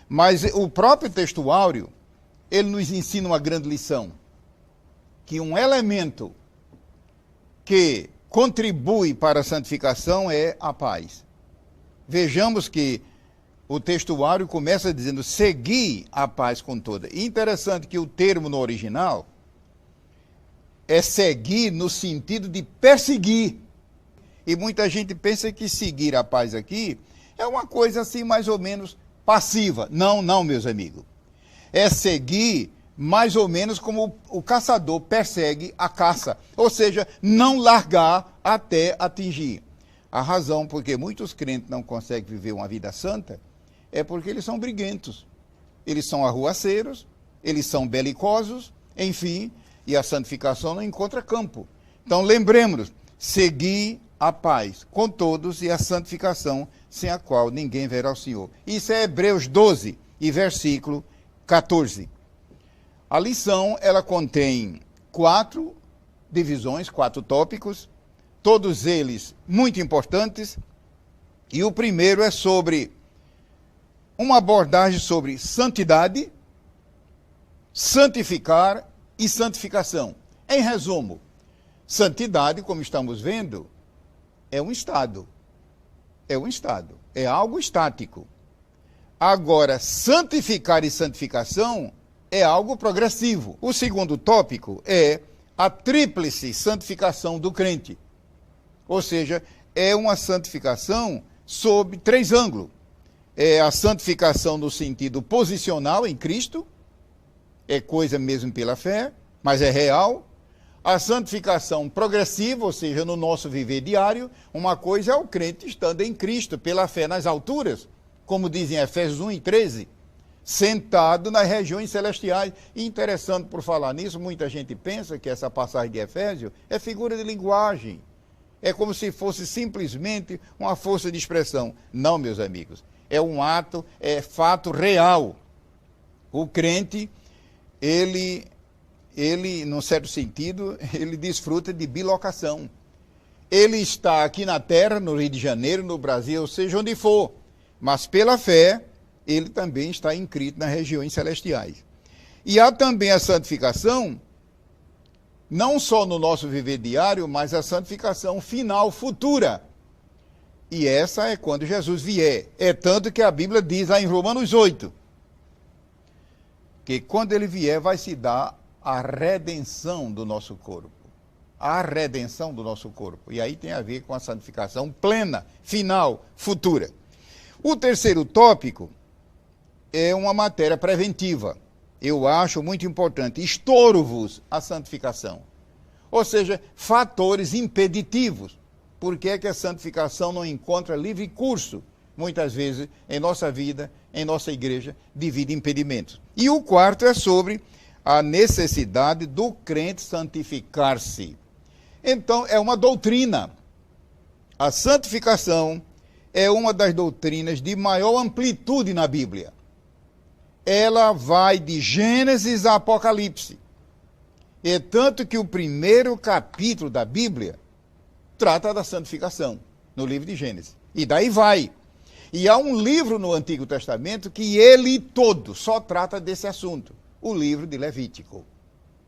Mas o próprio texto áureo, ele nos ensina uma grande lição. Que um elemento que contribui para a santificação é a paz. Vejamos que o texto áureo começa dizendo, segui a paz com toda. E interessante que o termo no original é seguir no sentido de perseguir. E muita gente pensa que seguir a paz aqui é uma coisa assim mais ou menos passiva. Não, não, meus amigos. É seguir mais ou menos como o caçador persegue a caça. Ou seja, não largar até atingir. A razão porque muitos crentes não conseguem viver uma vida santa é porque eles são briguentos. Eles são arruaceiros, eles são belicosos, enfim, e a santificação não encontra campo. Então lembremos, seguir a paz com todos e a santificação, sem a qual ninguém verá o Senhor. Isso é Hebreus 12 e versículo 14. A lição, ela contém 4 divisões, 4 tópicos, todos eles muito importantes, e o primeiro é sobre uma abordagem sobre santidade, santificar e santificação. Em resumo, santidade, como estamos vendo, é um estado. É um estado. É algo estático. Agora, santificar e santificação é algo progressivo. O segundo tópico é a tríplice santificação do crente. Ou seja, é uma santificação sob 3 ângulos. É a santificação no sentido posicional em Cristo, é coisa mesmo pela fé, mas é real. A santificação progressiva, ou seja, no nosso viver diário, uma coisa é o crente estando em Cristo, pela fé nas alturas, como dizem Efésios 1:13, sentado nas regiões celestiais. E interessante por falar nisso, muita gente pensa que essa passagem de Efésios é figura de linguagem. É como se fosse simplesmente uma força de expressão. Não, meus amigos. É um ato, é fato real. O crente, ele, num certo sentido, ele desfruta de bilocação. Ele está aqui na terra, no Rio de Janeiro, no Brasil, ou seja, onde for. Mas pela fé, ele também está inscrito nas regiões celestiais. E há também a santificação, não só no nosso viver diário, mas a santificação final, futura. E essa é quando Jesus vier. É tanto que a Bíblia diz lá em Romanos 8, que quando ele vier vai se dar a redenção do nosso corpo. A redenção do nosso corpo. E aí tem a ver com a santificação plena, final, futura. O terceiro tópico é uma matéria preventiva. Eu acho muito importante. Estorvos à santificação. Ou seja, fatores impeditivos. Por que é que a santificação não encontra livre curso, muitas vezes, em nossa vida, em nossa igreja, devido a impedimentos? E o quarto é sobre a necessidade do crente santificar-se. Então, é uma doutrina. A santificação é uma das doutrinas de maior amplitude na Bíblia. Ela vai de Gênesis a Apocalipse. É tanto que o primeiro capítulo da Bíblia trata da santificação, no livro de Gênesis. E daí vai. E há um livro no Antigo Testamento que ele todo só trata desse assunto. O livro de Levítico.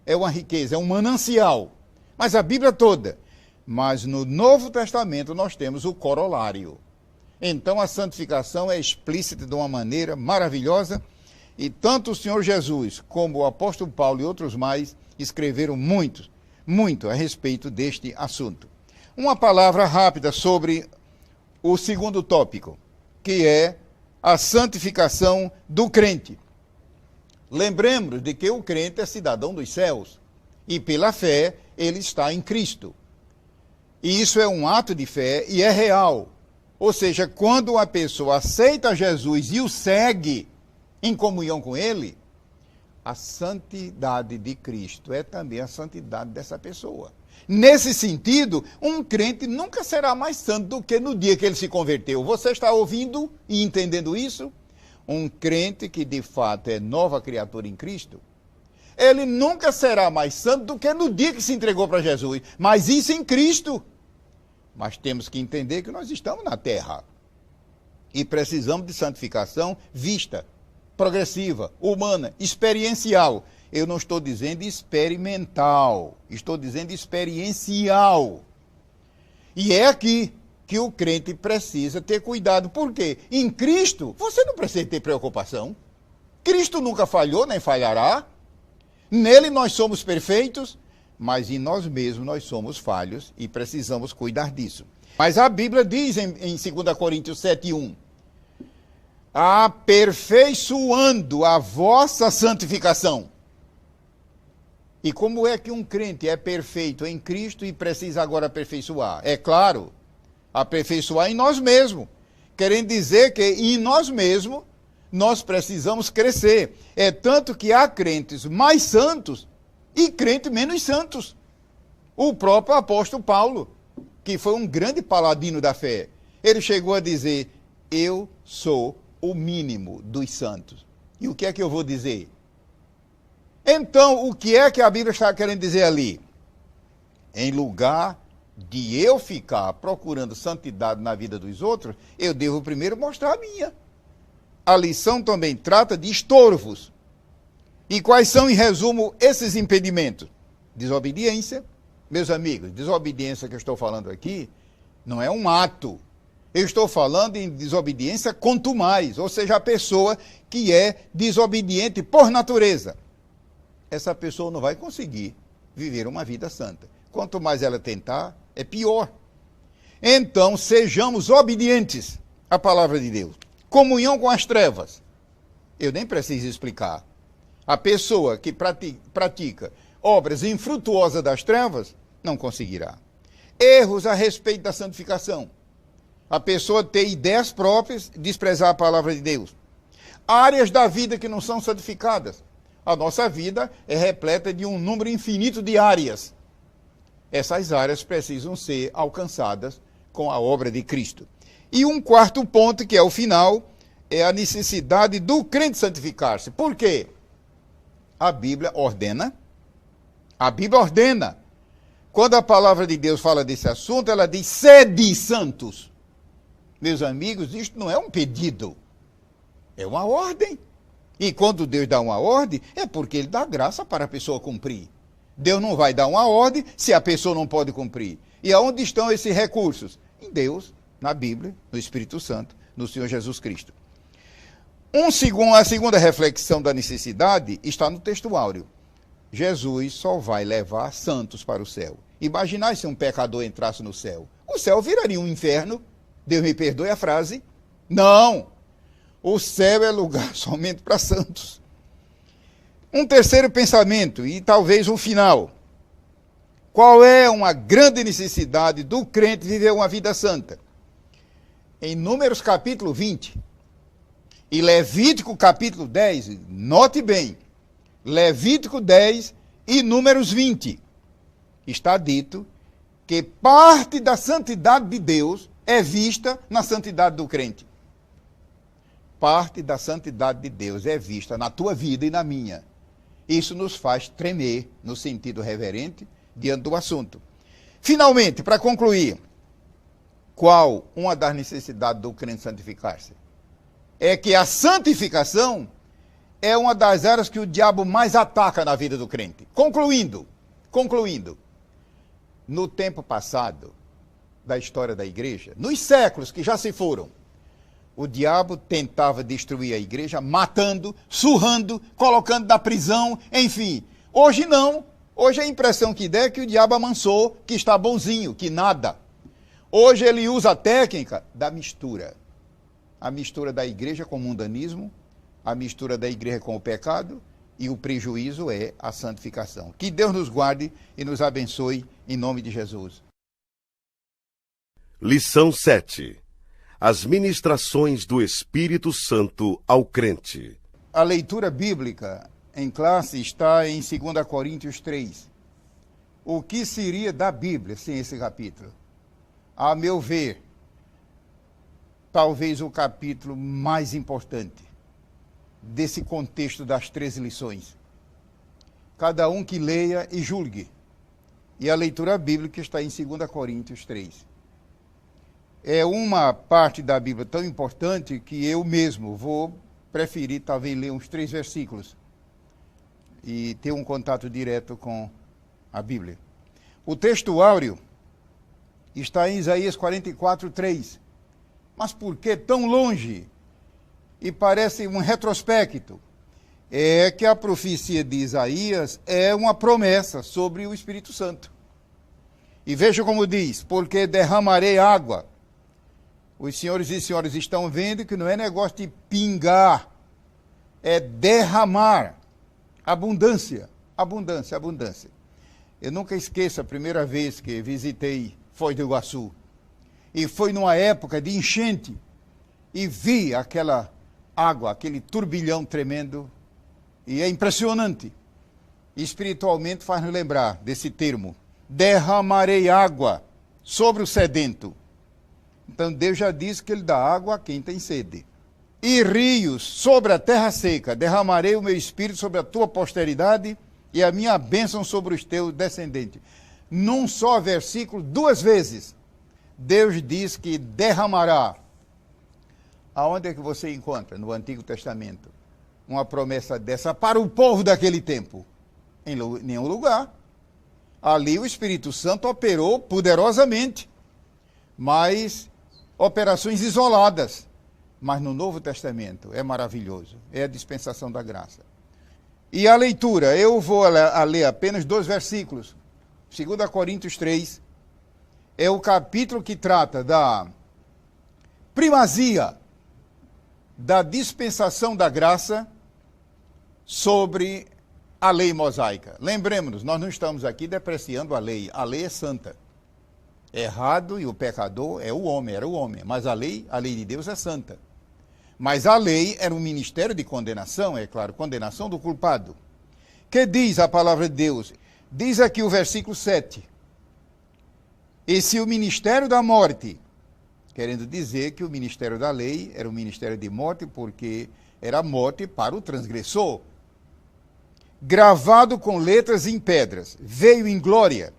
É uma riqueza, é um manancial. Mas a Bíblia toda. Mas no Novo Testamento nós temos o corolário. Então a santificação é explícita de uma maneira maravilhosa. E tanto o Senhor Jesus como o apóstolo Paulo e outros mais escreveram muito a respeito deste assunto. Uma palavra rápida sobre o segundo tópico, que é a santificação do crente. Lembremos de que o crente é cidadão dos céus e pela fé ele está em Cristo. E isso é um ato de fé e é real. Ou seja, quando uma pessoa aceita Jesus e o segue em comunhão com ele, a santidade de Cristo é também a santidade dessa pessoa. Nesse sentido, um crente nunca será mais santo do que no dia que ele se converteu. Você está ouvindo e entendendo isso? Um crente que de fato é nova criatura em Cristo, ele nunca será mais santo do que no dia que se entregou para Jesus. Mas isso em Cristo. Mas temos que entender que nós estamos na terra e precisamos de santificação vista, progressiva, humana, experiencial. Eu não estou dizendo experimental, estou dizendo experiencial. E é aqui que o crente precisa ter cuidado. Por quê? Em Cristo, você não precisa ter preocupação. Cristo nunca falhou, nem falhará. Nele nós somos perfeitos, mas em nós mesmos nós somos falhos e precisamos cuidar disso. Mas a Bíblia diz em 2 Coríntios 7:1, aperfeiçoando a vossa santificação. E como é que um crente é perfeito em Cristo e precisa agora aperfeiçoar? É claro, aperfeiçoar em nós mesmos. Querendo dizer que em nós mesmos nós precisamos crescer. É tanto que há crentes mais santos e crentes menos santos. O próprio apóstolo Paulo, que foi um grande paladino da fé, ele chegou a dizer, eu sou o mínimo dos santos. E o que é que eu vou dizer? Então, o que é que a Bíblia está querendo dizer ali? Em lugar de eu ficar procurando santidade na vida dos outros, eu devo primeiro mostrar a minha. A lição também trata de estorvos. E quais são, em resumo, esses impedimentos? Desobediência. Meus amigos, desobediência que eu estou falando aqui não é um ato. Eu estou falando em desobediência contumaz, ou seja, a pessoa que é desobediente por natureza. Essa pessoa não vai conseguir viver uma vida santa. Quanto mais ela tentar, é pior. Então, sejamos obedientes à palavra de Deus. Comunhão com as trevas. Eu nem preciso explicar. A pessoa que pratica obras infrutuosas das trevas não conseguirá. Erros a respeito da santificação. A pessoa ter ideias próprias, desprezar a palavra de Deus. Áreas da vida que não são santificadas. A nossa vida é repleta de um número infinito de áreas. Essas áreas precisam ser alcançadas com a obra de Cristo. E um quarto ponto, que é o final, é a necessidade do crente santificar-se. Por quê? A Bíblia ordena. A Bíblia ordena. Quando a palavra de Deus fala desse assunto, ela diz: sede santos. Meus amigos, isto não é um pedido, é uma ordem. E quando Deus dá uma ordem, é porque Ele dá graça para a pessoa cumprir. Deus não vai dar uma ordem se a pessoa não pode cumprir. E aonde estão esses recursos? Em Deus, na Bíblia, no Espírito Santo, no Senhor Jesus Cristo. A segunda reflexão da necessidade está no texto áureo. Jesus só vai levar santos para o céu. Imaginai se um pecador entrasse no céu. O céu viraria um inferno. Deus me perdoe a frase. Não! O céu é lugar somente para santos. Um terceiro pensamento, e talvez um final. Qual é uma grande necessidade do crente viver uma vida santa? Em Números capítulo 20 e Levítico capítulo 10, note bem, Levítico 10 e Números 20, está dito que parte da santidade de Deus é vista na santidade do crente. Parte da santidade de Deus é vista na tua vida e na minha. Isso nos faz tremer no sentido reverente diante do assunto. Finalmente, para concluir, qual uma das necessidades do crente santificar-se? É que a santificação é uma das áreas que o diabo mais ataca na vida do crente. Concluindo, no tempo passado da história da igreja, nos séculos que já se foram, o diabo tentava destruir a igreja, matando, surrando, colocando na prisão, enfim. Hoje não. Hoje a impressão que dá é que o diabo amansou, que está bonzinho, que nada. Hoje ele usa a técnica da mistura. A mistura da igreja com o mundanismo, a mistura da igreja com o pecado, e o prejuízo é a santificação. Que Deus nos guarde e nos abençoe em nome de Jesus. Lição 7. As ministrações do Espírito Santo ao crente. A leitura bíblica em classe está em 2 Coríntios 3. O que seria da Bíblia sem esse capítulo? A meu ver, talvez o capítulo mais importante desse contexto das 13 lições. Cada um que leia e julgue. E a leitura bíblica está em 2 Coríntios 3. É uma parte da Bíblia tão importante que eu mesmo vou preferir talvez ler uns 3 versículos e ter um contato direto com a Bíblia. O texto áureo está em Isaías 44, 3. Mas por que tão longe? E parece um retrospecto. É que a profecia de Isaías é uma promessa sobre o Espírito Santo. E veja como diz: porque derramarei água. Os senhores e senhoras estão vendo que não é negócio de pingar, é derramar. Abundância, abundância, abundância. Eu nunca esqueço a primeira vez que visitei Foz do Iguaçu. E foi numa época de enchente. E vi aquela água, aquele turbilhão tremendo. E é impressionante. Espiritualmente faz-nos lembrar desse termo. Derramarei água sobre o sedento. Então Deus já disse que Ele dá água a quem tem sede. E rios sobre a terra seca. Derramarei o meu espírito sobre a tua posteridade e a minha bênção sobre os teus descendentes. Num só versículo, 2 vezes, Deus diz que derramará. Aonde é que você encontra? No Antigo Testamento. uma promessa dessa para o povo daquele tempo? Em nenhum lugar. Ali o Espírito Santo operou poderosamente, mas operações isoladas. Mas no Novo Testamento é maravilhoso, é a dispensação da graça. E a leitura, eu vou ler apenas 2 versículos. 2 Coríntios 3, é o capítulo que trata da primazia da dispensação da graça sobre a lei mosaica. Lembremos-nos, nós não estamos aqui depreciando a lei é santa. Errado e o pecador era o homem, mas a lei de Deus é santa. Mas a lei era um ministério de condenação, é claro, condenação do culpado. Que diz a palavra de Deus? Diz aqui o versículo 7. E se o ministério da morte, querendo dizer que o ministério da lei era um ministério de morte, porque era morte para o transgressor, gravado com letras em pedras, veio em glória,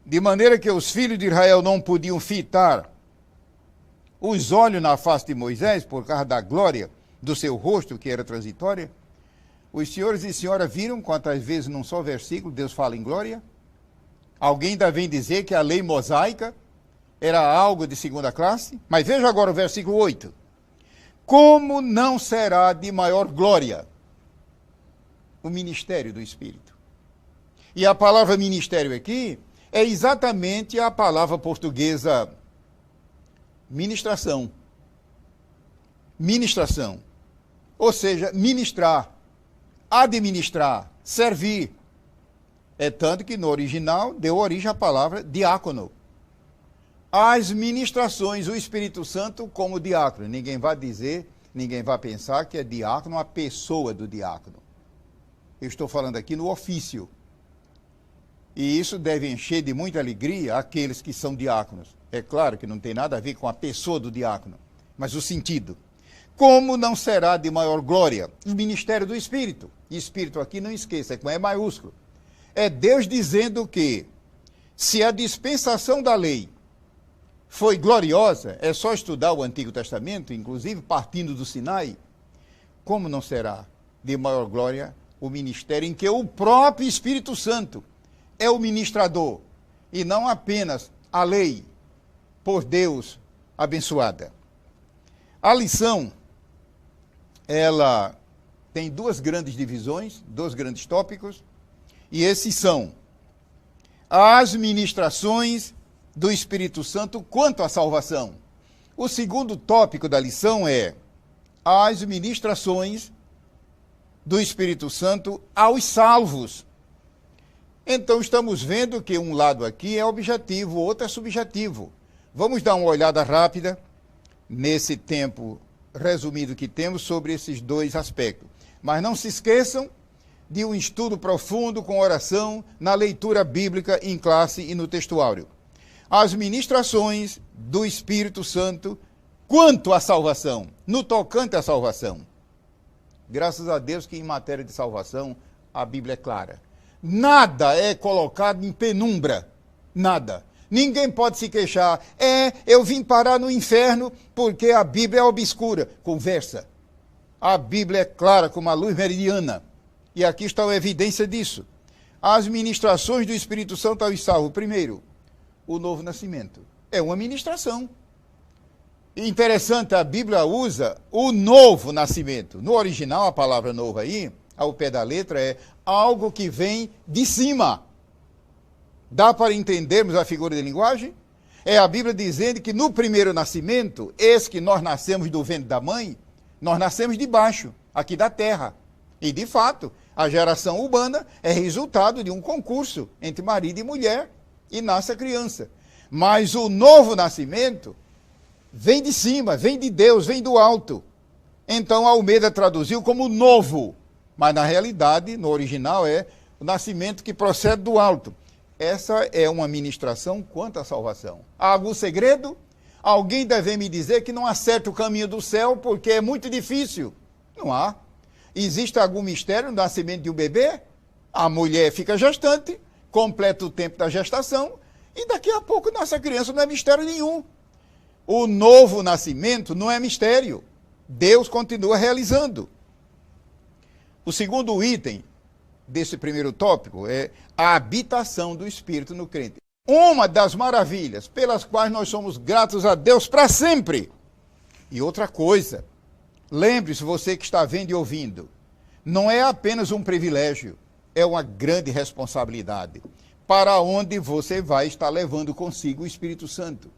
de maneira que os filhos de Israel não podiam fitar os olhos na face de Moisés, por causa da glória do seu rosto, que era transitória. Os senhores e senhoras viram quantas vezes num só versículo Deus fala em glória? Alguém ainda vem dizer que a lei mosaica era algo de segunda classe? Mas veja agora o versículo 8. Como não será de maior glória o ministério do Espírito? E a palavra ministério aqui é exatamente a palavra portuguesa ministração. Ministração. Ou seja, ministrar, administrar, servir. É tanto que no original deu origem à palavra diácono. As ministrações, o Espírito Santo como diácono. Ninguém vai dizer, ninguém vai pensar que é diácono a pessoa do diácono. Eu estou falando aqui no ofício. E isso deve encher de muita alegria aqueles que são diáconos. É claro que não tem nada a ver com a pessoa do diácono, mas o sentido. Como não será de maior glória o ministério do Espírito? E Espírito aqui, não esqueça, é com E maiúsculo. É Deus dizendo que, se a dispensação da lei foi gloriosa, é só estudar o Antigo Testamento, inclusive partindo do Sinai, como não será de maior glória o ministério em que o próprio Espírito Santo é o ministrador, e não apenas a lei por Deus abençoada. A lição, ela tem 2 grandes divisões, 2 grandes tópicos, e esses são as ministrações do Espírito Santo quanto à salvação. O segundo tópico da lição é as ministrações do Espírito Santo aos salvos. Então estamos vendo que um lado aqui é objetivo, o outro é subjetivo. Vamos dar uma olhada rápida nesse tempo resumido que temos sobre esses 2 aspectos. Mas não se esqueçam de um estudo profundo com oração na leitura bíblica em classe e no textuário. As ministrações do Espírito Santo quanto à salvação, no tocante à salvação. Graças a Deus que em matéria de salvação a Bíblia é clara. Nada é colocado em penumbra, nada. Ninguém pode se queixar, eu vim parar no inferno porque a Bíblia é obscura. Conversa. A Bíblia é clara como a luz meridiana. E aqui está a evidência disso. As ministrações do Espírito Santo aos salvos. Primeiro, o novo nascimento. É uma ministração. Interessante, a Bíblia usa o novo nascimento. No original, a palavra novo aí, ao pé da letra, é algo que vem de cima. Dá para entendermos a figura de linguagem? É a Bíblia dizendo que no primeiro nascimento, esse que nós nascemos do ventre da mãe, nós nascemos de baixo, aqui da terra. E, de fato, a geração humana é resultado de um concurso entre marido e mulher, e nasce a criança. Mas o novo nascimento vem de cima, vem de Deus, vem do alto. Então, Almeida traduziu como novo, mas na realidade, no original, é o nascimento que procede do alto. Essa é uma ministração quanto à salvação. Há algum segredo? Alguém deve me dizer que não acerta o caminho do céu porque é muito difícil. Não há. Existe algum mistério no nascimento de um bebê? A mulher fica gestante, completa o tempo da gestação e daqui a pouco nossa criança não é mistério nenhum. O novo nascimento não é mistério. Deus continua realizando. O segundo item desse primeiro tópico é a habitação do Espírito no crente. Uma das maravilhas pelas quais nós somos gratos a Deus para sempre. E outra coisa, lembre-se, você que está vendo e ouvindo, não é apenas um privilégio, é uma grande responsabilidade, para onde você vai estar levando consigo o Espírito Santo.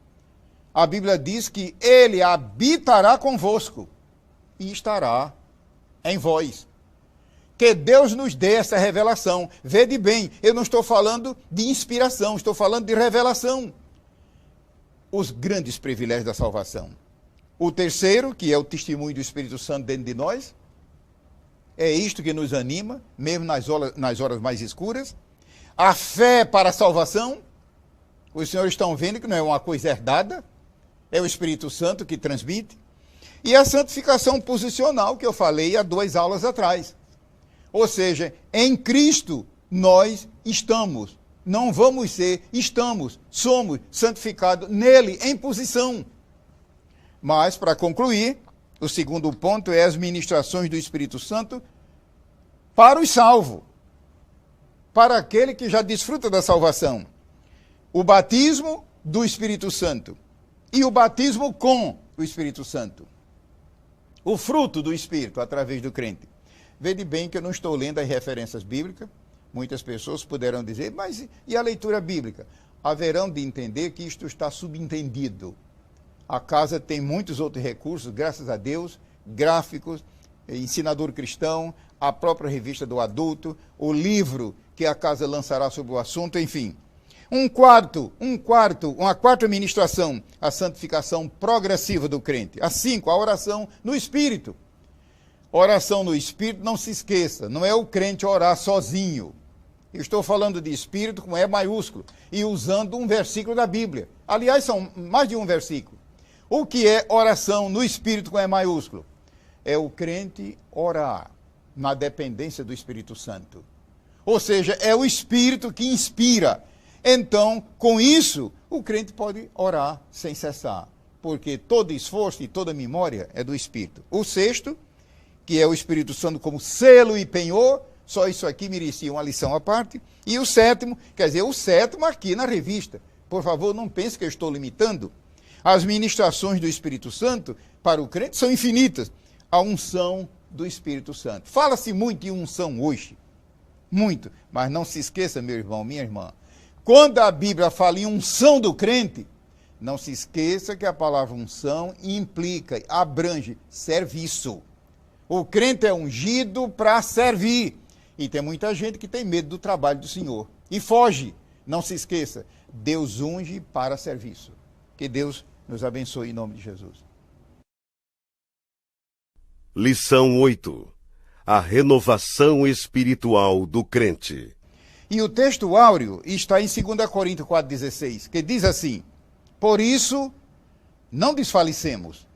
A Bíblia diz que ele habitará convosco e estará em vós. Que Deus nos dê essa revelação. Vede bem, eu não estou falando de inspiração, estou falando de revelação. Os grandes privilégios da salvação. O terceiro, que é o testemunho do Espírito Santo dentro de nós, é isto que nos anima, mesmo nas horas mais escuras. A fé para a salvação. Os senhores estão vendo que não é uma coisa herdada, é o Espírito Santo que transmite. E a santificação posicional, que eu falei há 2 aulas atrás. Ou seja, em Cristo nós estamos, não vamos ser, estamos, somos santificados nele, em posição. Mas, para concluir, o segundo ponto é as ministrações do Espírito Santo para os salvos, para aquele que já desfruta da salvação. O batismo do Espírito Santo e o batismo com o Espírito Santo. O fruto do Espírito através do crente. Vede bem que eu não estou lendo as referências bíblicas. Muitas pessoas poderão dizer, mas e a leitura bíblica? Haverão de entender que isto está subentendido. A casa tem muitos outros recursos, graças a Deus, gráficos, ensinador cristão, a própria revista do adulto, o livro que a casa lançará sobre o assunto, enfim. Uma quarta ministração, a santificação progressiva do crente. A 5, a oração no Espírito. Oração no Espírito, não se esqueça, não é o crente orar sozinho. Eu estou falando de Espírito com E maiúsculo e usando um versículo da Bíblia. Aliás, são mais de um versículo. O que é oração no Espírito com E maiúsculo? É o crente orar na dependência do Espírito Santo. Ou seja, é o Espírito que inspira. Então, com isso, o crente pode orar sem cessar, porque todo esforço e toda memória é do Espírito. O sexto, que é o Espírito Santo como selo e penhor, só isso aqui merecia uma lição à parte. E o sétimo, quer dizer, o sétimo aqui na revista. Por favor, não pense que eu estou limitando. As ministrações do Espírito Santo para o crente são infinitas. A unção do Espírito Santo. Fala-se muito em unção hoje. Muito. Mas não se esqueça, meu irmão, minha irmã. Quando a Bíblia fala em unção do crente, não se esqueça que a palavra unção implica, abrange serviço. O crente é ungido para servir. E tem muita gente que tem medo do trabalho do Senhor. E foge. Não se esqueça, Deus unge para serviço. Que Deus nos abençoe em nome de Jesus. Lição 8. A renovação espiritual do crente. E o texto áureo está em 2 Coríntios 4,16, que diz assim: por isso, não desfalecemos,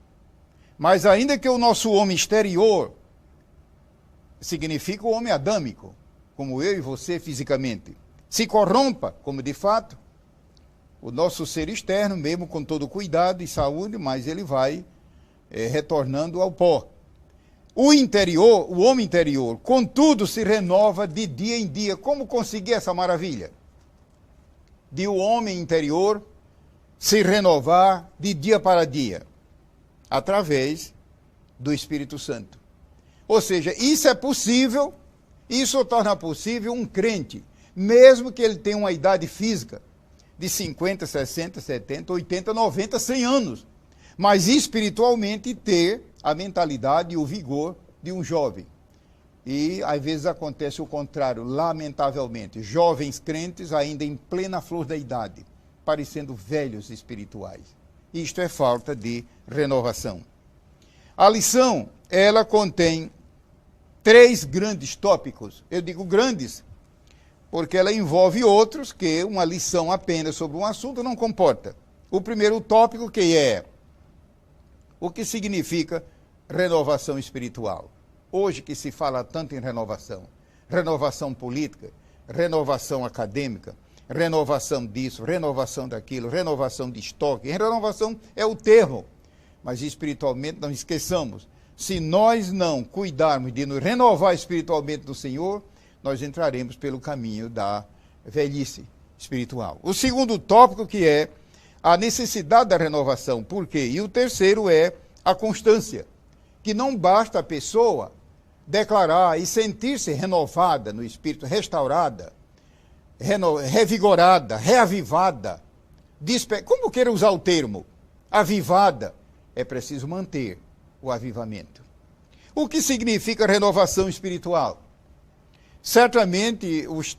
mas ainda que o nosso homem exterior, significa o homem adâmico, como eu e você fisicamente, se corrompa, como de fato, o nosso ser externo, mesmo com todo cuidado e saúde, mas ele vai retornando ao pó. O interior, o homem interior, contudo, se renova de dia em dia. Como conseguir essa maravilha? De o homem interior se renovar de dia para dia, através do Espírito Santo. Ou seja, isso é possível, isso torna possível um crente, mesmo que ele tenha uma idade física de 50, 60, 70, 80, 90, 100 anos, mas espiritualmente ter a mentalidade e o vigor de um jovem. E às vezes acontece o contrário, lamentavelmente, jovens crentes ainda em plena flor da idade, parecendo velhos espirituais. Isto é falta de renovação. A lição, ela contém 3 grandes tópicos. Eu digo grandes, porque ela envolve outros que uma lição apenas sobre um assunto não comporta. O primeiro tópico que é o que significa renovação espiritual. Hoje que se fala tanto em renovação política, renovação acadêmica, renovação disso, renovação daquilo, renovação de estoque. Renovação é o termo, mas espiritualmente não esqueçamos, Se nós não cuidarmos de nos renovar espiritualmente no Senhor, nós entraremos pelo caminho da velhice espiritual. O segundo tópico, que é a necessidade da renovação. Por quê? E o terceiro é a constância, que não basta a pessoa declarar e sentir-se renovada no espírito, restaurada, revigorada, reavivada, como queira usar o termo, avivada. É preciso manter o avivamento. O que significa renovação espiritual? Certamente os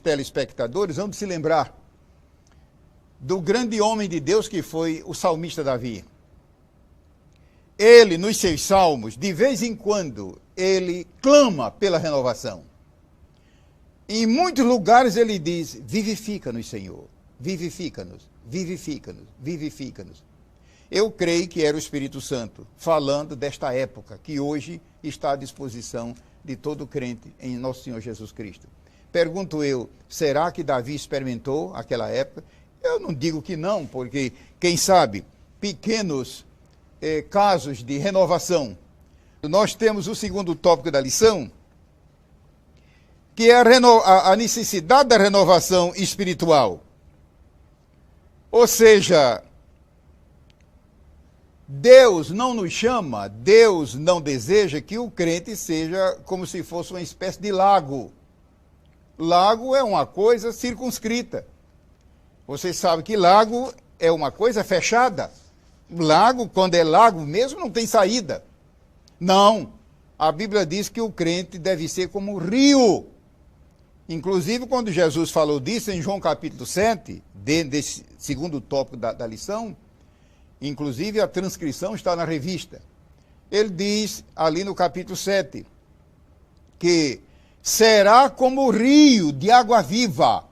telespectadores vão se lembrar do grande homem de Deus que foi o salmista Davi. Ele, nos seus salmos, de vez em quando, ele clama pela renovação. Em muitos lugares ele diz: vivifica-nos, Senhor, vivifica-nos, vivifica-nos, vivifica-nos. Eu creio que era o Espírito Santo falando desta época, que hoje está à disposição de todo crente em nosso Senhor Jesus Cristo. Pergunto eu, será que Davi experimentou aquela época? Eu não digo que não, porque, quem sabe, pequenos casos de renovação. Nós temos o segundo tópico da lição, que é a necessidade da renovação espiritual. Ou seja, Deus não nos chama, Deus não deseja que o crente seja como se fosse uma espécie de lago. Lago é uma coisa circunscrita. Você sabe que lago é uma coisa fechada. Lago, quando é lago mesmo, não tem saída. Não. A Bíblia diz que o crente deve ser como um rio. Inclusive, quando Jesus falou disso em João capítulo 7, dentro desse segundo tópico da lição, inclusive a transcrição está na revista. Ele diz ali no capítulo 7 que será como o rio de água viva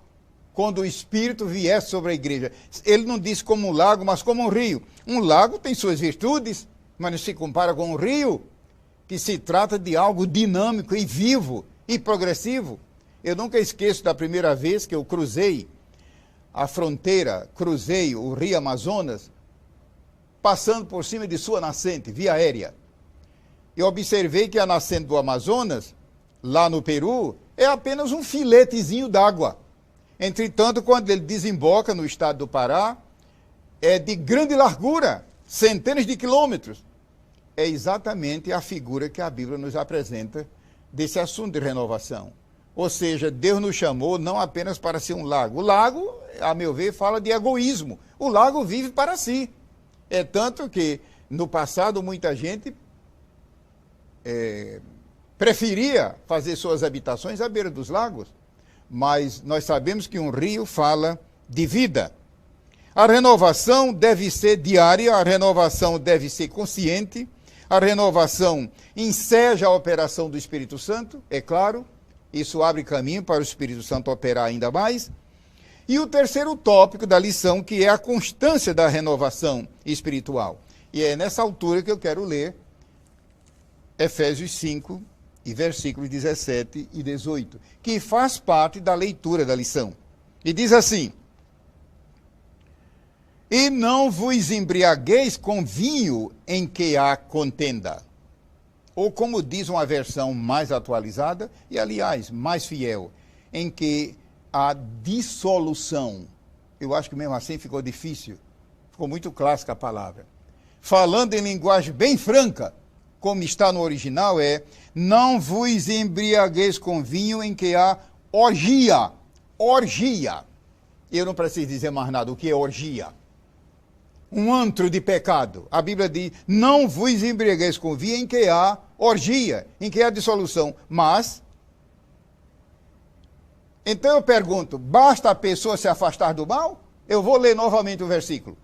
quando o Espírito vier sobre a igreja. Ele não diz como um lago, mas como um rio. Um lago tem suas virtudes, mas não se compara com um rio, que se trata de algo dinâmico e vivo e progressivo. Eu nunca esqueço da primeira vez que eu cruzei a fronteira, cruzei o Rio Amazonas, passando por cima de sua nascente, via aérea. Eu observei que a nascente do Amazonas, lá no Peru, é apenas um filetezinho d'água. Entretanto, quando ele desemboca no estado do Pará, é de grande largura, centenas de quilômetros. É exatamente a figura que a Bíblia nos apresenta desse assunto de renovação. Ou seja, Deus nos chamou não apenas para ser um lago. O lago, a meu ver, fala de egoísmo. O lago vive para si. É tanto que, no passado, muita gente preferia fazer suas habitações à beira dos lagos. Mas nós sabemos que um rio fala de vida. A renovação deve ser diária, a renovação deve ser consciente, a renovação enseja a operação do Espírito Santo, é claro, isso abre caminho para o Espírito Santo operar ainda mais. E o terceiro tópico da lição, que é a constância da renovação espiritual. E é nessa altura que eu quero ler Efésios 5, e versículos 17 e 18, que faz parte da leitura da lição. E diz assim: e não vos embriagueis com vinho em que há contenda. Ou como diz uma versão mais atualizada, e aliás, mais fiel, em que há dissolução. Eu acho que mesmo assim ficou difícil, ficou muito clássica a palavra. Falando em linguagem bem franca, como está no original, é: não vos embriagueis com vinho em que há orgia. Orgia. Eu não preciso dizer mais nada. O que é orgia? Um antro de pecado. A Bíblia diz: não vos embriagueis com vinho em que há orgia, em que há dissolução. Mas, então eu pergunto, basta a pessoa se afastar do mal? Eu vou ler novamente o versículo.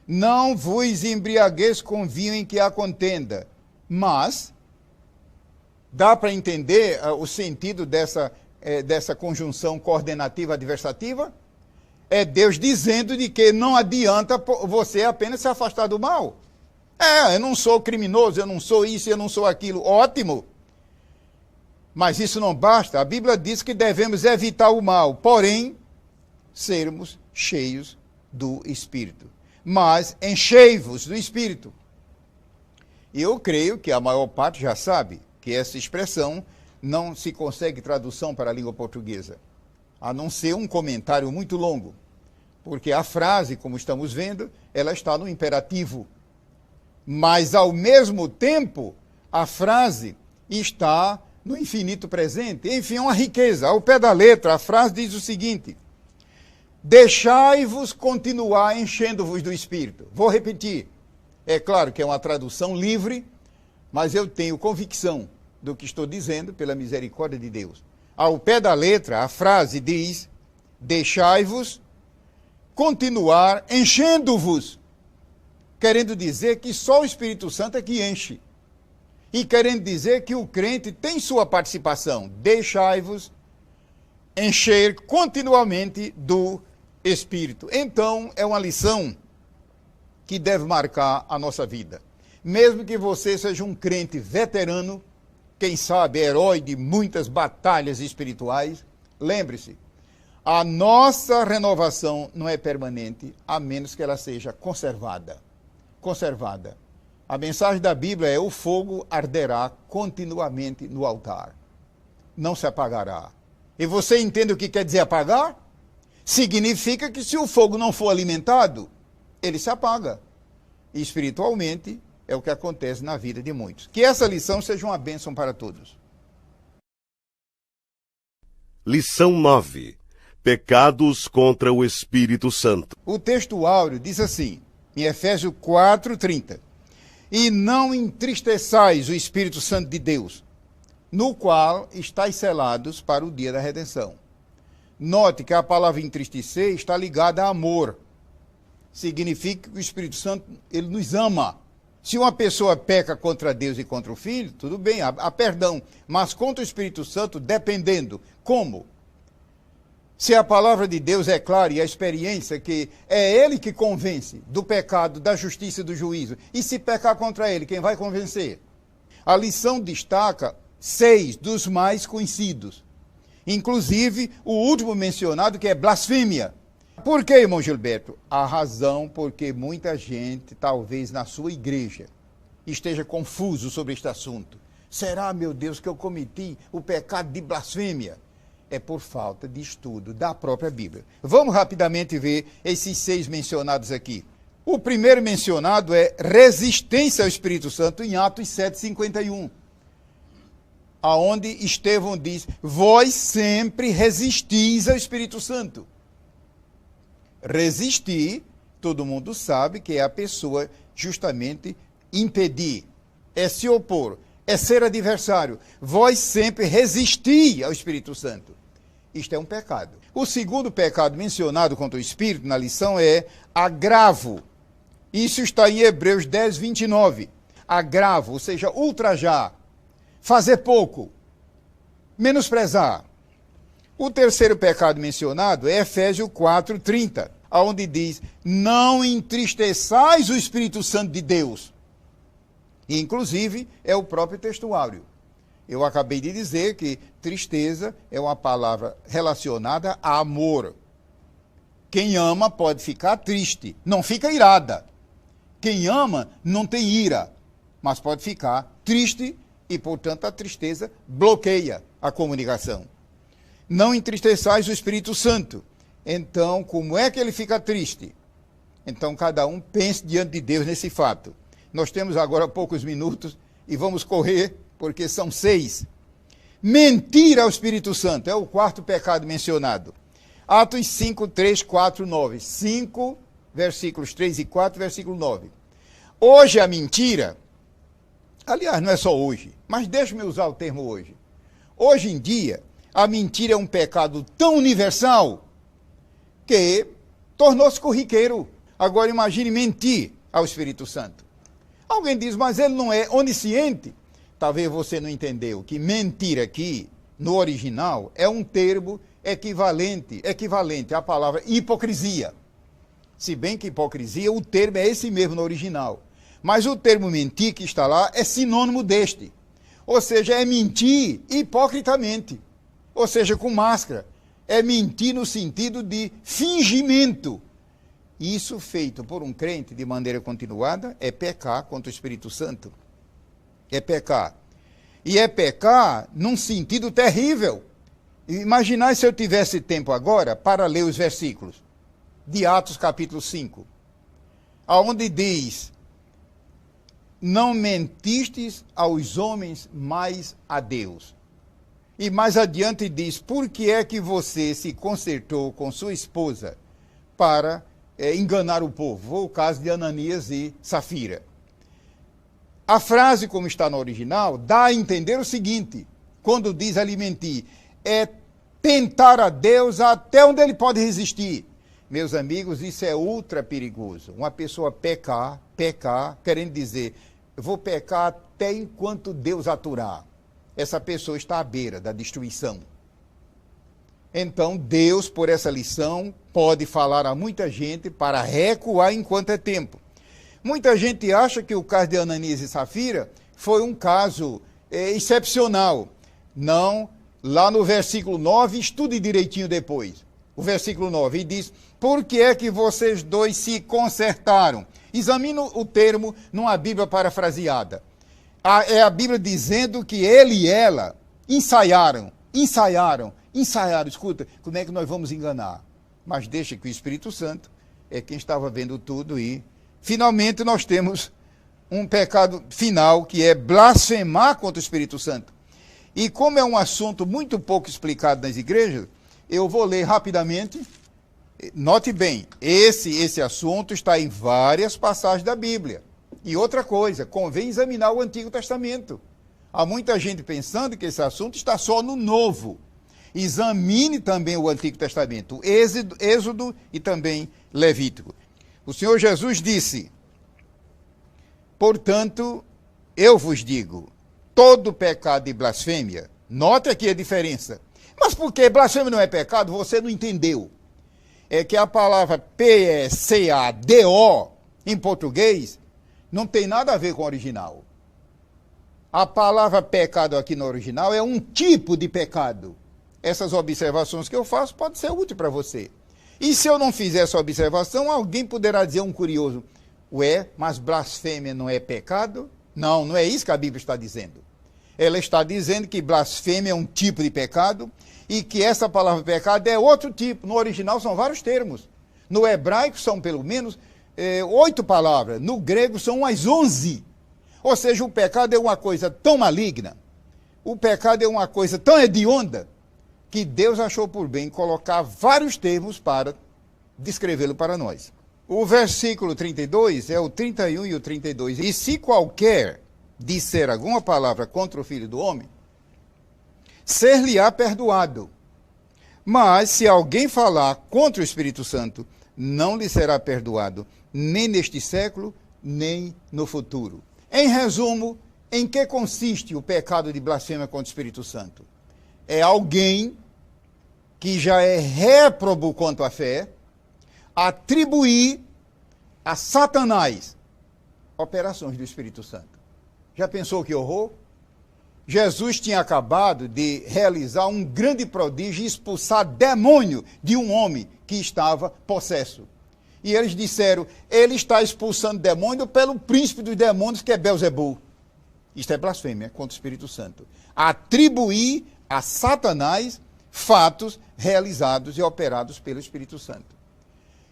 Não vos embriagueis com vinho em que há contenda. Mas, dá para entender o sentido dessa conjunção coordenativa adversativa? É Deus dizendo de que não adianta você apenas se afastar do mal. Eu não sou criminoso, eu não sou isso, eu não sou aquilo. Ótimo! Mas isso não basta. A Bíblia diz que devemos evitar o mal, porém, sermos cheios do Espírito. Mas enchei-vos do Espírito. E eu creio que a maior parte já sabe que essa expressão não se consegue tradução para a língua portuguesa, a não ser um comentário muito longo, porque a frase, como estamos vendo, ela está no imperativo. Mas, ao mesmo tempo, a frase está no infinito presente. Enfim, é uma riqueza. Ao pé da letra, a frase diz o seguinte: deixai-vos continuar enchendo-vos do Espírito. Vou repetir. É claro que é uma tradução livre, mas eu tenho convicção do que estou dizendo pela misericórdia de Deus. Ao pé da letra, a frase diz: deixai-vos continuar enchendo-vos. Querendo dizer que só o Espírito Santo é que enche. E querendo dizer que o crente tem sua participação. Deixai-vos encher continuamente do Espírito. Então, é uma lição que deve marcar a nossa vida. Mesmo que você seja um crente veterano, quem sabe herói de muitas batalhas espirituais, lembre-se, a nossa renovação não é permanente, a menos que ela seja conservada. Conservada. A mensagem da Bíblia é: o fogo arderá continuamente no altar. Não se apagará. E você entende o que quer dizer apagar? Significa que se o fogo não for alimentado, ele se apaga. E espiritualmente é o que acontece na vida de muitos. Que essa lição seja uma bênção para todos. Lição 9. Pecados contra o Espírito Santo. O texto áureo diz assim, em Efésios 4:30: e não entristeçais o Espírito Santo de Deus, no qual estáis selados para o dia da redenção. Note que a palavra entristecer está ligada a amor. Significa que o Espírito Santo, ele nos ama. Se uma pessoa peca contra Deus e contra o Filho, tudo bem, há perdão. Mas contra o Espírito Santo, dependendo. Como? Se a palavra de Deus é clara e a experiência que é Ele que convence do pecado, da justiça e do juízo, e se pecar contra Ele, quem vai convencer? A lição destaca 6 dos mais conhecidos. Inclusive, o último mencionado, que é blasfêmia. Por que, irmão Gilberto? A razão porque muita gente, talvez na sua igreja, esteja confuso sobre este assunto. Será, meu Deus, que eu cometi o pecado de blasfêmia? É por falta de estudo da própria Bíblia. Vamos rapidamente ver esses 6 mencionados aqui. O primeiro mencionado é resistência ao Espírito Santo, em Atos 7:51. Aonde Estevão diz: vós sempre resistis ao Espírito Santo. Resistir, todo mundo sabe que é a pessoa justamente impedir, é se opor, é ser adversário. Vós sempre resisti ao Espírito Santo. Isto é um pecado. O segundo pecado mencionado contra o Espírito na lição é agravo. Isso está em Hebreus 10:29. Agravo, ou seja, ultrajar, fazer pouco, menosprezar. O terceiro pecado mencionado é Efésios 4:30, onde diz: não entristeçais o Espírito Santo de Deus. E, inclusive, é o próprio texto áureo. Eu acabei de dizer que tristeza é uma palavra relacionada a amor. Quem ama pode ficar triste, não fica irada. Quem ama não tem ira, mas pode ficar triste e, portanto, a tristeza bloqueia a comunicação. Não entristeçais o Espírito Santo. Então, como é que ele fica triste? Então, cada um pense diante de Deus nesse fato. Nós temos agora poucos minutos e vamos correr, porque são 6. Mentir ao Espírito Santo é o quarto pecado mencionado. Atos 5, 3, 4, 9. 5, versículos 3 e 4, versículo 9. Hoje a mentira, aliás, não é só hoje, mas deixe-me usar o termo hoje. Hoje em dia, a mentira é um pecado tão universal que tornou-se corriqueiro. Agora imagine mentir ao Espírito Santo. Alguém diz, mas ele não é onisciente? Talvez você não entendeu que mentir aqui, no original, é um termo equivalente à palavra hipocrisia. Se bem que hipocrisia, o termo é esse mesmo no original. Mas o termo mentir que está lá é sinônimo deste. Ou seja, é mentir hipocritamente. Ou seja, com máscara. É mentir no sentido de fingimento. Isso feito por um crente de maneira continuada é pecar contra o Espírito Santo. É pecar. E é pecar num sentido terrível. Imaginai se eu tivesse tempo agora para ler os versículos de Atos capítulo 5, aonde diz: não mentistes aos homens, mas a Deus. E mais adiante diz: por que é que você se concertou com sua esposa para enganar o povo? Foi o caso de Ananias e Safira. A frase, como está no original, dá a entender o seguinte, quando diz ali mentir, é tentar a Deus até onde ele pode resistir. Meus amigos, isso é ultra perigoso. Uma pessoa pecar, querendo dizer, eu vou pecar até enquanto Deus aturar. Essa pessoa está à beira da destruição. Então, Deus, por essa lição, pode falar a muita gente para recuar enquanto é tempo. Muita gente acha que o caso de Ananias e Safira foi um caso excepcional. Não, lá no versículo 9, estude direitinho depois. O versículo 9, e diz: por que é que vocês dois se consertaram? Examine o termo numa Bíblia parafraseada. É a Bíblia dizendo que ele e ela ensaiaram. Escuta, como é que nós vamos enganar? Mas deixa que o Espírito Santo é quem estava vendo tudo e finalmente nós temos um pecado final, que é blasfemar contra o Espírito Santo. E como é um assunto muito pouco explicado nas igrejas, eu vou ler rapidamente. Note bem, esse assunto está em várias passagens da Bíblia. E outra coisa, convém examinar o Antigo Testamento. Há muita gente pensando que esse assunto está só no Novo. Examine também o Antigo Testamento, Êxodo e também Levítico. O Senhor Jesus disse: portanto, eu vos digo, todo pecado de blasfêmia, note aqui a diferença. Mas por que blasfêmia não é pecado? Você não entendeu. É que a palavra P-E-C-A-D-O, em português, não tem nada a ver com o original. A palavra pecado aqui no original é um tipo de pecado. Essas observações que eu faço podem ser úteis para você. E se eu não fizer essa observação, alguém poderá dizer, um curioso: ué, mas blasfêmia não é pecado? Não, não é isso que a Bíblia está dizendo. Ela está dizendo que blasfêmia é um tipo de pecado e que essa palavra pecado é outro tipo. No original são vários termos. No hebraico são pelo menos 8 palavras. No grego são umas 11. Ou seja, o pecado é uma coisa tão maligna, o pecado é uma coisa tão hedionda, que Deus achou por bem colocar vários termos para descrevê-lo para nós. O versículo 32 é o 31 e o 32. E se qualquer disser alguma palavra contra o Filho do Homem, ser-lhe-á perdoado. Mas se alguém falar contra o Espírito Santo, não lhe será perdoado, nem neste século, nem no futuro. Em resumo, em que consiste o pecado de blasfêmia contra o Espírito Santo? É alguém que já é réprobo quanto à fé, atribuir a Satanás operações do Espírito Santo. Já pensou que horror? Jesus tinha acabado de realizar um grande prodígio e expulsar demônio de um homem que estava possesso. E eles disseram: ele está expulsando demônio pelo príncipe dos demônios, que é Belzebu. Isto é blasfêmia contra o Espírito Santo. Atribuir a Satanás fatos realizados e operados pelo Espírito Santo.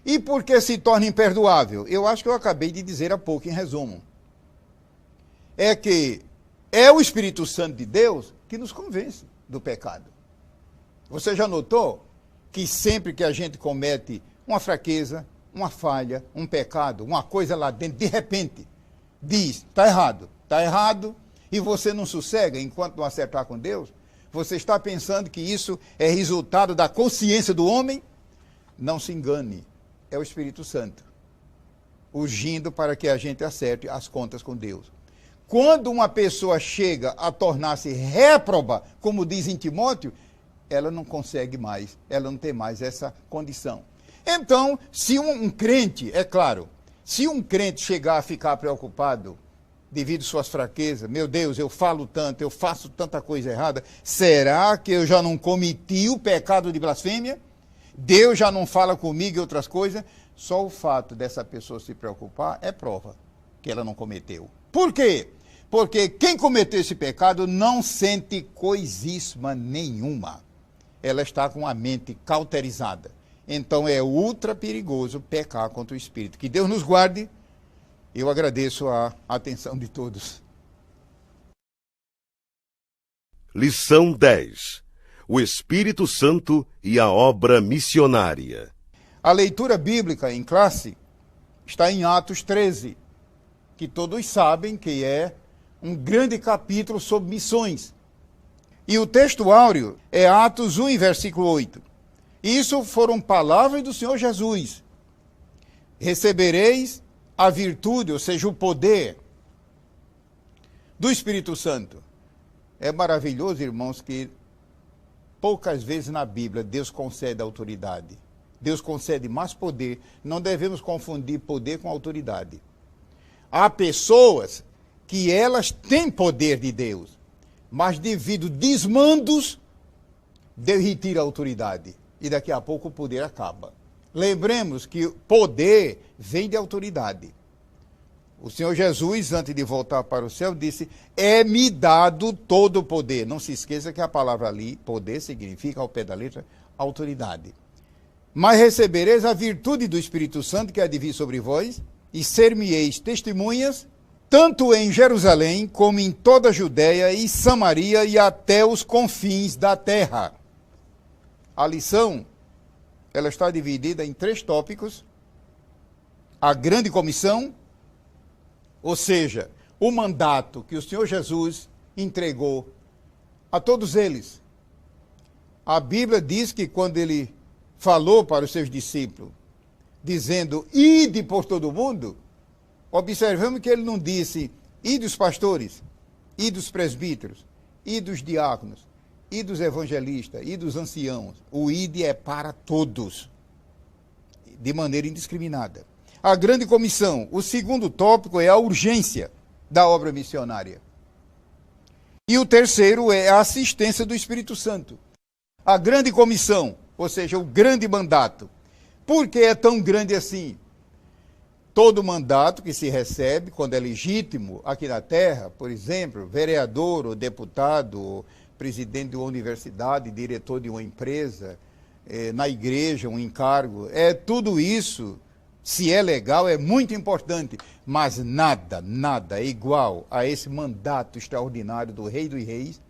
E por que se torna imperdoável? Eu acho que eu acabei de dizer há pouco, em resumo. É que é o Espírito Santo de Deus que nos convence do pecado. Você já notou que sempre que a gente comete uma fraqueza, uma falha, um pecado, uma coisa lá dentro, de repente, diz: está errado, e você não sossega enquanto não acertar com Deus? Você está pensando que isso é resultado da consciência do homem? Não se engane, é o Espírito Santo urgindo para que a gente acerte as contas com Deus. Quando uma pessoa chega a tornar-se réproba, como diz em Timóteo, ela não consegue mais, ela não tem mais essa condição. Então, se um crente, é claro, se um crente chegar a ficar preocupado devido às suas fraquezas, meu Deus, eu falo tanto, eu faço tanta coisa errada, será que eu já não cometi o pecado de blasfêmia? Deus já não fala comigo e outras coisas? Só o fato dessa pessoa se preocupar é prova que ela não cometeu. Por quê? Porque quem cometeu esse pecado não sente coisíssima nenhuma. Ela está com a mente cauterizada. Então é ultra perigoso pecar contra o Espírito. Que Deus nos guarde. Eu agradeço a atenção de todos. Lição 10. O Espírito Santo e a obra missionária. A leitura bíblica em classe está em Atos 13, que todos sabem que é um grande capítulo sobre missões. E o texto áureo é Atos 1, versículo 8. Isso foram palavras do Senhor Jesus. Recebereis a virtude, ou seja, o poder do Espírito Santo. É maravilhoso, irmãos, que poucas vezes na Bíblia Deus concede autoridade. Deus concede mais poder. Não devemos confundir poder com autoridade. Há pessoas que elas têm poder de Deus, mas devido a desmandos, Deus retira a autoridade. E daqui a pouco o poder acaba. Lembremos que poder vem de autoridade. O Senhor Jesus, antes de voltar para o céu, disse, é-me dado todo o poder. Não se esqueça que a palavra ali, poder, significa, ao pé da letra, autoridade. Mas recebereis a virtude do Espírito Santo, que há de vir sobre vós, e ser-me-eis testemunhas, tanto em Jerusalém, como em toda a Judéia e Samaria, e até os confins da terra. A lição, ela está dividida em 3 tópicos. A grande comissão, ou seja, o mandato que o Senhor Jesus entregou a todos eles. A Bíblia diz que quando ele falou para os seus discípulos, dizendo, ide por todo o mundo, observamos que ele não disse, ide os pastores, ide os presbíteros, ide os diáconos, ide os evangelistas, ide os anciãos. O ide é para todos, de maneira indiscriminada. A grande comissão, o segundo tópico é a urgência da obra missionária. E o terceiro é a assistência do Espírito Santo. A grande comissão, ou seja, o grande mandato. Por que é tão grande assim? Todo mandato que se recebe, quando é legítimo aqui na terra, por exemplo, vereador, ou deputado, ou presidente de uma universidade, diretor de uma empresa, na igreja, um encargo, tudo isso, se é legal, é muito importante, mas nada é igual a esse mandato extraordinário do Rei dos Reis,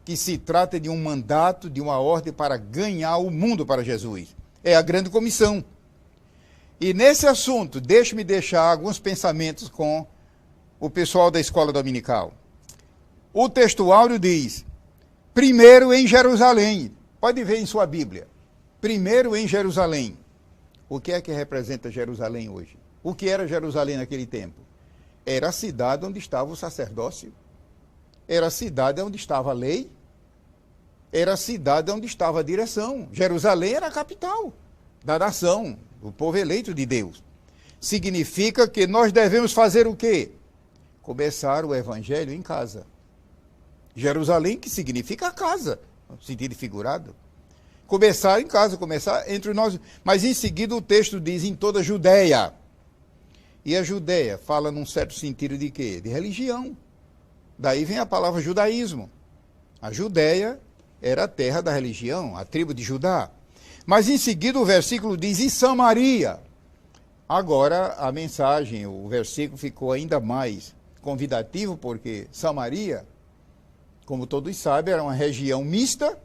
que se trata de um mandato, de uma ordem para ganhar o mundo para Jesus. É a grande comissão. E nesse assunto, deixe-me deixar alguns pensamentos com o pessoal da escola dominical. O texto áureo diz, primeiro em Jerusalém. Pode ver em sua Bíblia. Primeiro em Jerusalém. O que é que representa Jerusalém hoje? O que era Jerusalém naquele tempo? Era a cidade onde estava o sacerdócio. Era a cidade onde estava a lei. Era a cidade onde estava a direção. Jerusalém era a capital da nação, do povo eleito de Deus. Significa que nós devemos fazer o quê? Começar o evangelho em casa. Jerusalém, que significa casa, no sentido figurado. Começar em casa, começar entre nós. Mas em seguida o texto diz em toda a Judéia. E a Judéia fala num certo sentido de quê? De religião. Daí vem a palavra judaísmo. A Judéia era a terra da religião, a tribo de Judá. Mas em seguida o versículo diz, e Samaria. Agora a mensagem, o versículo ficou ainda mais convidativo, porque Samaria, como todos sabem, era uma região mista,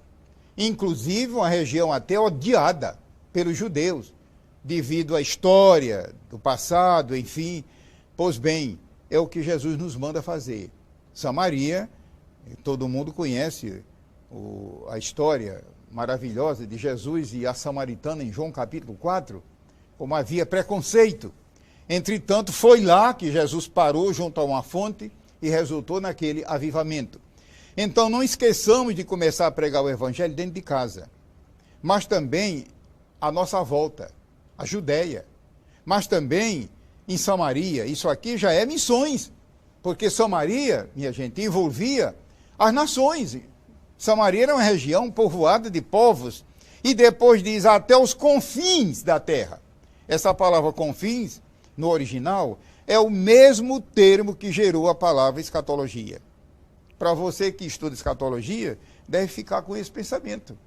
inclusive uma região até odiada pelos judeus, devido à história do passado, enfim. Pois bem, é o que Jesus nos manda fazer. Samaria, todo mundo conhece a história maravilhosa de Jesus e a samaritana em João capítulo 4, como havia preconceito. Entretanto, foi lá que Jesus parou junto a uma fonte e resultou naquele avivamento. Então, não esqueçamos de começar a pregar o evangelho dentro de casa, mas também à nossa volta, a Judéia, mas também em Samaria. Isso aqui já é missões, porque Samaria, minha gente, envolvia as nações. Samaria era uma região povoada de povos, e depois diz até os confins da terra. Essa palavra confins, no original, é o mesmo termo que gerou a palavra escatologia. Para você que estuda escatologia, deve ficar com esse pensamento.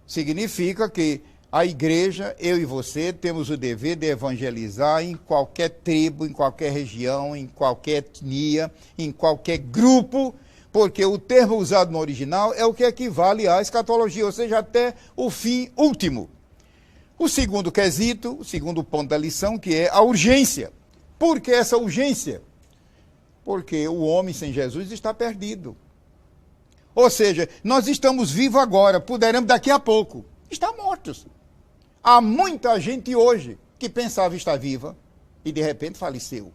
Significa que a igreja, eu e você, temos o dever de evangelizar em qualquer tribo, em qualquer região, em qualquer etnia, em qualquer grupo, porque o termo usado no original é o que equivale à escatologia, ou seja, até o fim último. O segundo quesito, o segundo ponto da lição, que é a urgência. Por que essa urgência? Porque o homem sem Jesus está perdido. Ou seja, nós estamos vivos agora, poderemos daqui a pouco estar mortos. Há muita gente hoje que pensava estar viva e de repente faleceu.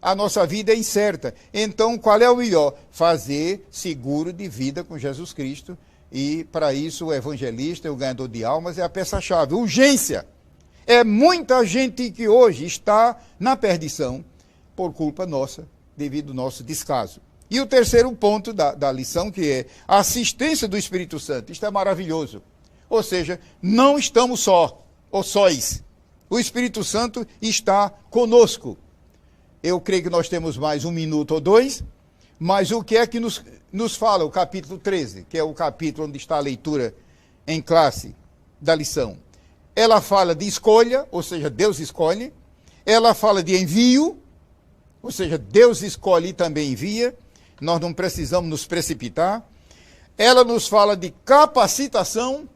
A nossa vida é incerta. Então, qual é o melhor? Fazer seguro de vida com Jesus Cristo. E, para isso, o evangelista, o ganhador de almas, é a peça-chave. Urgência. É muita gente que hoje está na perdição por culpa nossa, devido ao nosso descaso. E o terceiro ponto da lição, que é a assistência do Espírito Santo. Isto é maravilhoso. Ou seja, não estamos sóis. O Espírito Santo está conosco. Eu creio que nós temos mais 1 minuto ou 2, mas o que é que nos fala o capítulo 13, que é o capítulo onde está a leitura em classe da lição? Ela fala de escolha, ou seja, Deus escolhe. Ela fala de envio, ou seja, Deus escolhe e também envia. Nós não precisamos nos precipitar. Ela nos fala de capacitação.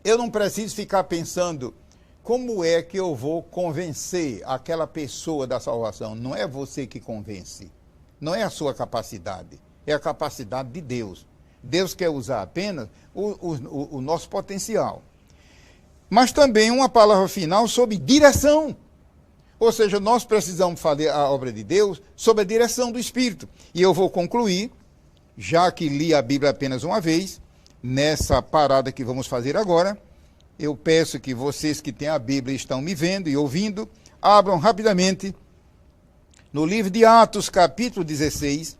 Eu não preciso ficar pensando como é que eu vou convencer aquela pessoa da salvação. Não é você que convence. Não é a sua capacidade. É a capacidade de Deus. Deus quer usar apenas o nosso potencial. Mas também uma palavra final sobre direção. Ou seja, nós precisamos fazer a obra de Deus sob a direção do Espírito. E eu vou concluir, já que li a Bíblia apenas uma vez, nessa parada que vamos fazer agora. Eu peço que vocês que têm a Bíblia e estão me vendo e ouvindo, abram rapidamente no livro de Atos, capítulo 16,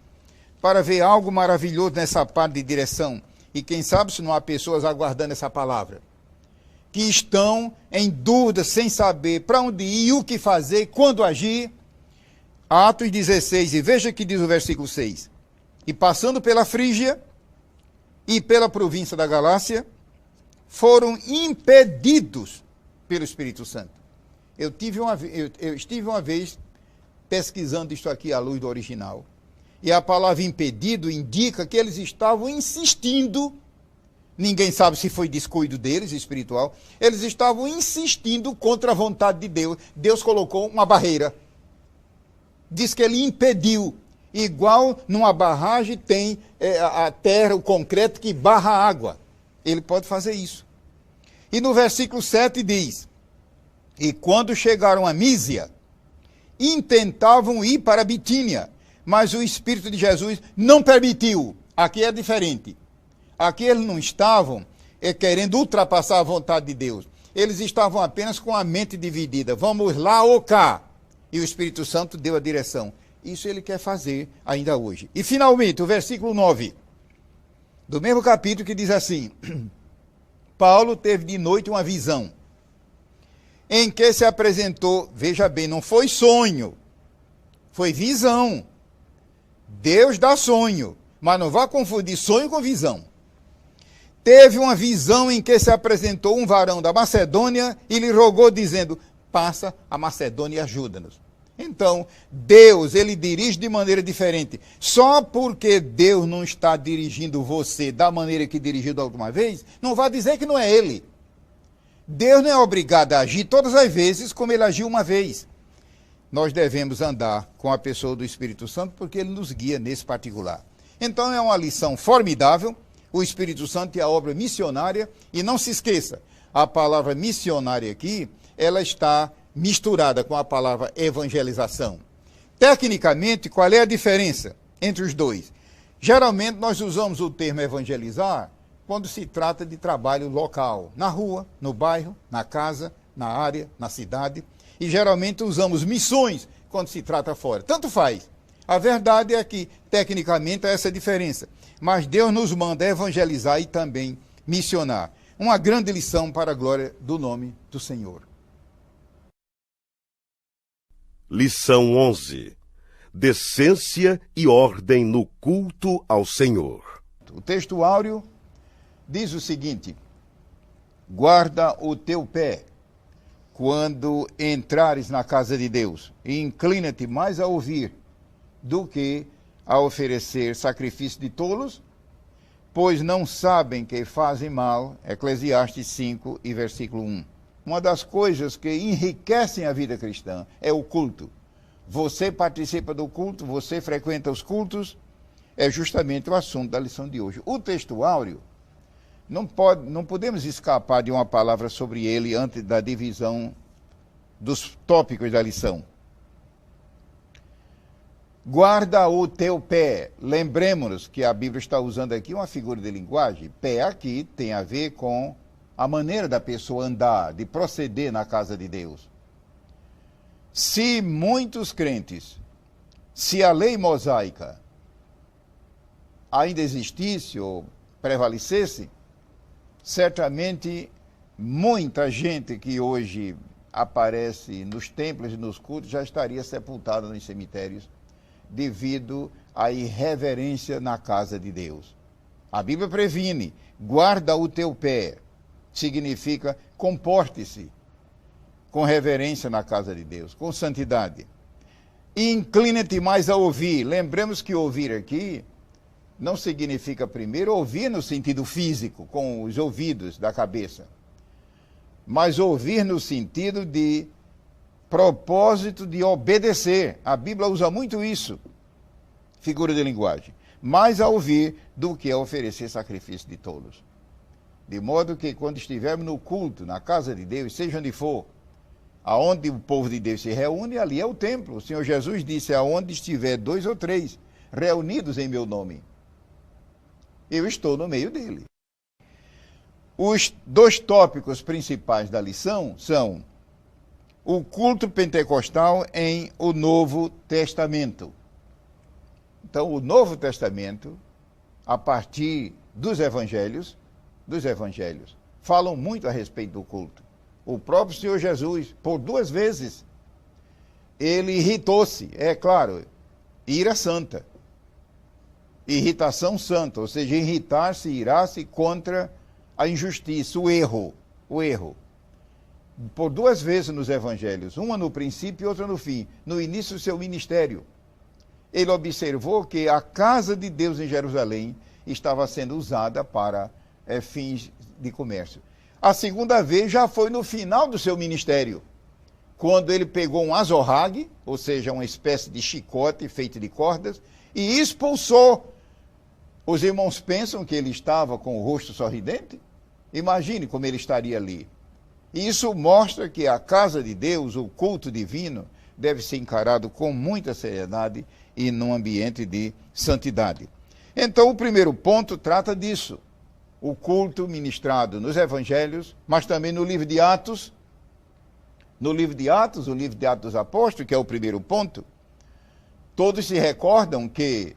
para ver algo maravilhoso nessa parte de direção. E quem sabe se não há pessoas aguardando essa palavra, que estão em dúvida, sem saber para onde ir, o que fazer, quando agir. Atos 16, e veja que diz o versículo 6. E passando pela Frígia e pela província da Galácia, foram impedidos pelo Espírito Santo. Eu estive uma vez pesquisando isto aqui à luz do original, e a palavra impedido indica que eles estavam insistindo. Ninguém sabe se foi descuido deles, espiritual. Eles estavam insistindo contra a vontade de Deus. Deus colocou uma barreira. Diz que ele impediu. Igual numa barragem tem a terra, o concreto que barra a água. Ele pode fazer isso. E no versículo 7 diz: e quando chegaram a Mísia, intentavam ir para Bitínia, mas o Espírito de Jesus não permitiu. Aqui é diferente. Aqui eles não estavam querendo ultrapassar a vontade de Deus. Eles estavam apenas com a mente dividida. Vamos lá ou cá. E o Espírito Santo deu a direção. Isso ele quer fazer ainda hoje. E finalmente, o versículo 9, do mesmo capítulo, que diz assim: Paulo teve de noite uma visão, em que se apresentou, veja bem, não foi sonho, foi visão. Deus dá sonho, mas não vá confundir sonho com visão. Teve uma visão em que se apresentou um varão da Macedônia e lhe rogou, dizendo: passa a Macedônia e ajuda-nos. Então, Deus, ele dirige de maneira diferente. Só porque Deus não está dirigindo você da maneira que dirigiu da última vez, não vai dizer que não é ele. Deus não é obrigado a agir todas as vezes como ele agiu uma vez. Nós devemos andar com a pessoa do Espírito Santo porque ele nos guia nesse particular. Então, é uma lição formidável. O Espírito Santo é a obra missionária. E não se esqueça, a palavra missionária aqui, ela está misturada com a palavra evangelização. Tecnicamente, qual é a diferença entre os dois? Geralmente, nós usamos o termo evangelizar quando se trata de trabalho local, na rua, no bairro, na casa, na área, na cidade. E geralmente usamos missões quando se trata fora. Tanto faz. A verdade é que, tecnicamente, há essa diferença. Mas Deus nos manda evangelizar e também missionar. Uma grande lição para a glória do nome do Senhor. Lição 11. Decência e ordem no culto ao Senhor. O texto áureo diz o seguinte: guarda o teu pé quando entrares na casa de Deus, e inclina-te mais a ouvir do que a oferecer sacrifício de tolos, pois não sabem que fazem mal. Eclesiastes 5 e versículo 1. Uma das coisas que enriquecem a vida cristã é o culto. Você participa do culto, você frequenta os cultos, é justamente o assunto da lição de hoje. O texto áureo, não podemos escapar de uma palavra sobre ele antes da divisão dos tópicos da lição. Guarda o teu pé. Lembremos-nos que a Bíblia está usando aqui uma figura de linguagem. Pé aqui tem a ver com a maneira da pessoa andar, de proceder na casa de Deus. Se muitos crentes, se a lei mosaica ainda existisse ou prevalecesse, certamente muita gente que hoje aparece nos templos e nos cultos já estaria sepultada nos cemitérios devido à irreverência na casa de Deus. A Bíblia previne: guarda o teu pé. Significa comporte-se com reverência na casa de Deus, com santidade. Inclina-te mais a ouvir. Lembremos que ouvir aqui não significa primeiro ouvir no sentido físico, com os ouvidos da cabeça, mas ouvir no sentido de propósito de obedecer. A Bíblia usa muito isso, figura de linguagem. Mais a ouvir do que a oferecer sacrifício de tolos. De modo que quando estivermos no culto, na casa de Deus, seja onde for, aonde o povo de Deus se reúne, ali é o templo. O Senhor Jesus disse: aonde estiver 2 ou 3 reunidos em meu nome, eu estou no meio dele. Os 2 tópicos principais da lição são o culto pentecostal em o Novo Testamento. Então, o Novo Testamento, a partir dos evangelhos, falam muito a respeito do culto. O próprio Senhor Jesus, por 2 vezes, ele irritou-se, é claro, ira santa, irritação santa, ou seja, irritar-se, irar-se contra a injustiça, o erro. Por 2 vezes nos evangelhos, uma no princípio e outra no fim, no início do seu ministério. Ele observou que a casa de Deus em Jerusalém estava sendo usada para fins de comércio. A segunda vez já foi no final do seu ministério, quando ele pegou um azorrague, ou seja, uma espécie de chicote feito de cordas, e expulsou. Os irmãos pensam que ele estava com o rosto sorridente? Imagine como ele estaria ali. Isso mostra que a casa de Deus, o culto divino, deve ser encarado com muita seriedade e num ambiente de santidade. Então, o primeiro ponto trata disso. O culto ministrado nos evangelhos, mas também no livro de Atos. No livro de Atos, o livro de Atos dos Apóstolos, que é o primeiro ponto, todos se recordam que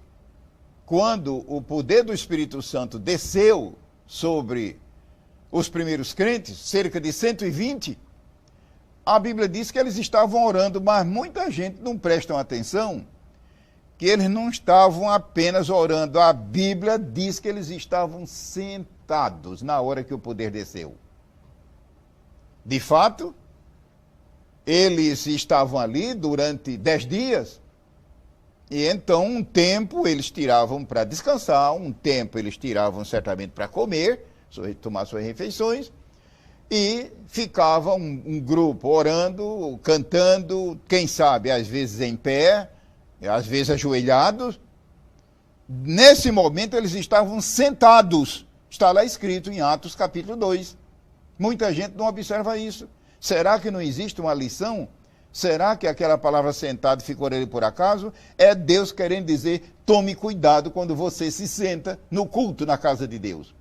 quando o poder do Espírito Santo desceu sobre os primeiros crentes, cerca de 120, a Bíblia diz que eles estavam orando, mas muita gente não presta atenção que eles não estavam apenas orando. A Bíblia diz que eles estavam sentados na hora que o poder desceu. De fato, eles estavam ali durante 10 dias, e então um tempo eles tiravam para descansar, um tempo eles tiravam certamente para comer, tomar suas refeições, e ficava um grupo orando, cantando, quem sabe às vezes em pé, às vezes ajoelhados. Nesse momento eles estavam sentados. Está lá escrito em Atos capítulo 2. Muita gente não observa isso. Será que não existe uma lição? Será que aquela palavra sentado ficou ali por acaso? É Deus querendo dizer: tome cuidado quando você se senta no culto na casa de Deus.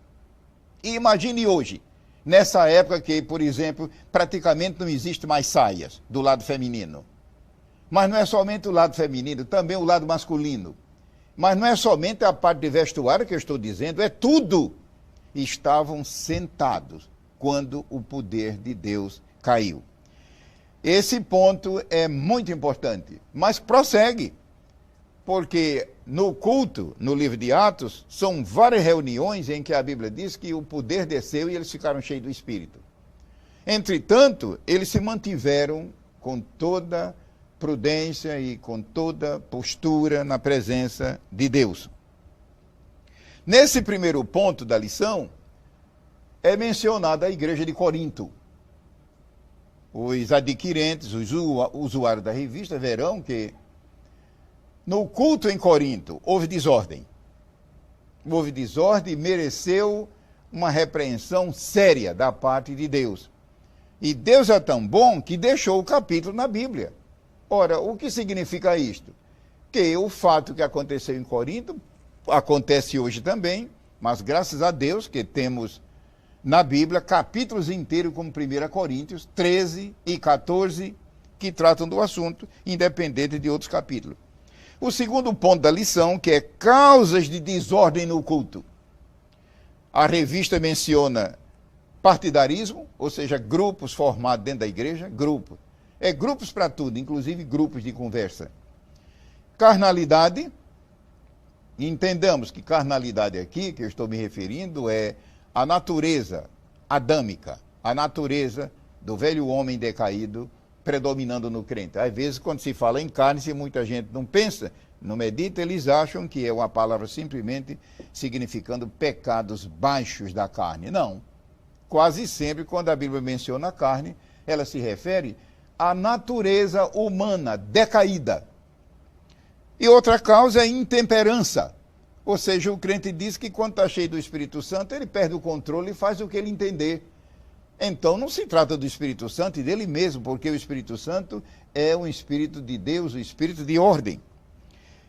E imagine hoje, nessa época que, por exemplo, praticamente não existe mais saias do lado feminino. Mas não é somente o lado feminino, também o lado masculino. Mas não é somente a parte de vestuário que eu estou dizendo, é tudo. Estavam sentados quando o poder de Deus caiu. Esse ponto é muito importante, mas prossegue, porque no culto, no livro de Atos, são várias reuniões em que a Bíblia diz que o poder desceu e eles ficaram cheios do Espírito. Entretanto, eles se mantiveram com toda prudência e com toda postura na presença de Deus. Nesse primeiro ponto da lição, é mencionada a igreja de Corinto. Os adquirentes, os usuários da revista, verão que no culto em Corinto houve desordem. Houve desordem e mereceu uma repreensão séria da parte de Deus. E Deus é tão bom que deixou o capítulo na Bíblia. Ora, o que significa isto? Que o fato que aconteceu em Corinto acontece hoje também, mas graças a Deus que temos na Bíblia capítulos inteiros como 1 Coríntios 13 e 14 que tratam do assunto, independente de outros capítulos. O segundo ponto da lição, que é causas de desordem no culto. A revista menciona partidarismo, ou seja, grupos formados dentro da igreja, grupos. É grupos para tudo, inclusive grupos de conversa. Carnalidade. Entendamos que carnalidade aqui, que eu estou me referindo, é a natureza adâmica, a natureza do velho homem decaído predominando no crente. Às vezes, quando se fala em carne, se muita gente não pensa, não medita, eles acham que é uma palavra simplesmente significando pecados baixos da carne. Não. Quase sempre, quando a Bíblia menciona a carne, ela se refere à natureza humana decaída. E outra causa é intemperança. Ou seja, o crente diz que quando está cheio do Espírito Santo, ele perde o controle e faz o que ele entender. Então não se trata do Espírito Santo e dele mesmo, porque o Espírito Santo é um Espírito de Deus, um Espírito de ordem.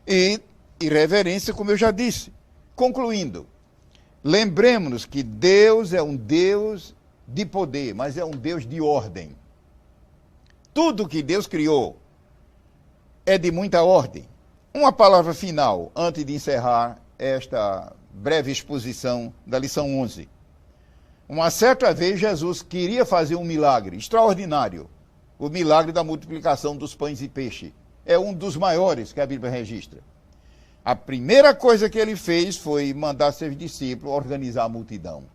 E irreverência, como eu já disse. Concluindo, lembremos-nos que Deus é um Deus de poder, mas é um Deus de ordem. Tudo que Deus criou é de muita ordem. Uma palavra final, antes de encerrar esta breve exposição da lição 11. Uma certa vez, Jesus queria fazer um milagre extraordinário, o milagre da multiplicação dos pães e peixe. É um dos maiores que a Bíblia registra. A primeira coisa que ele fez foi mandar seus discípulos organizar a multidão.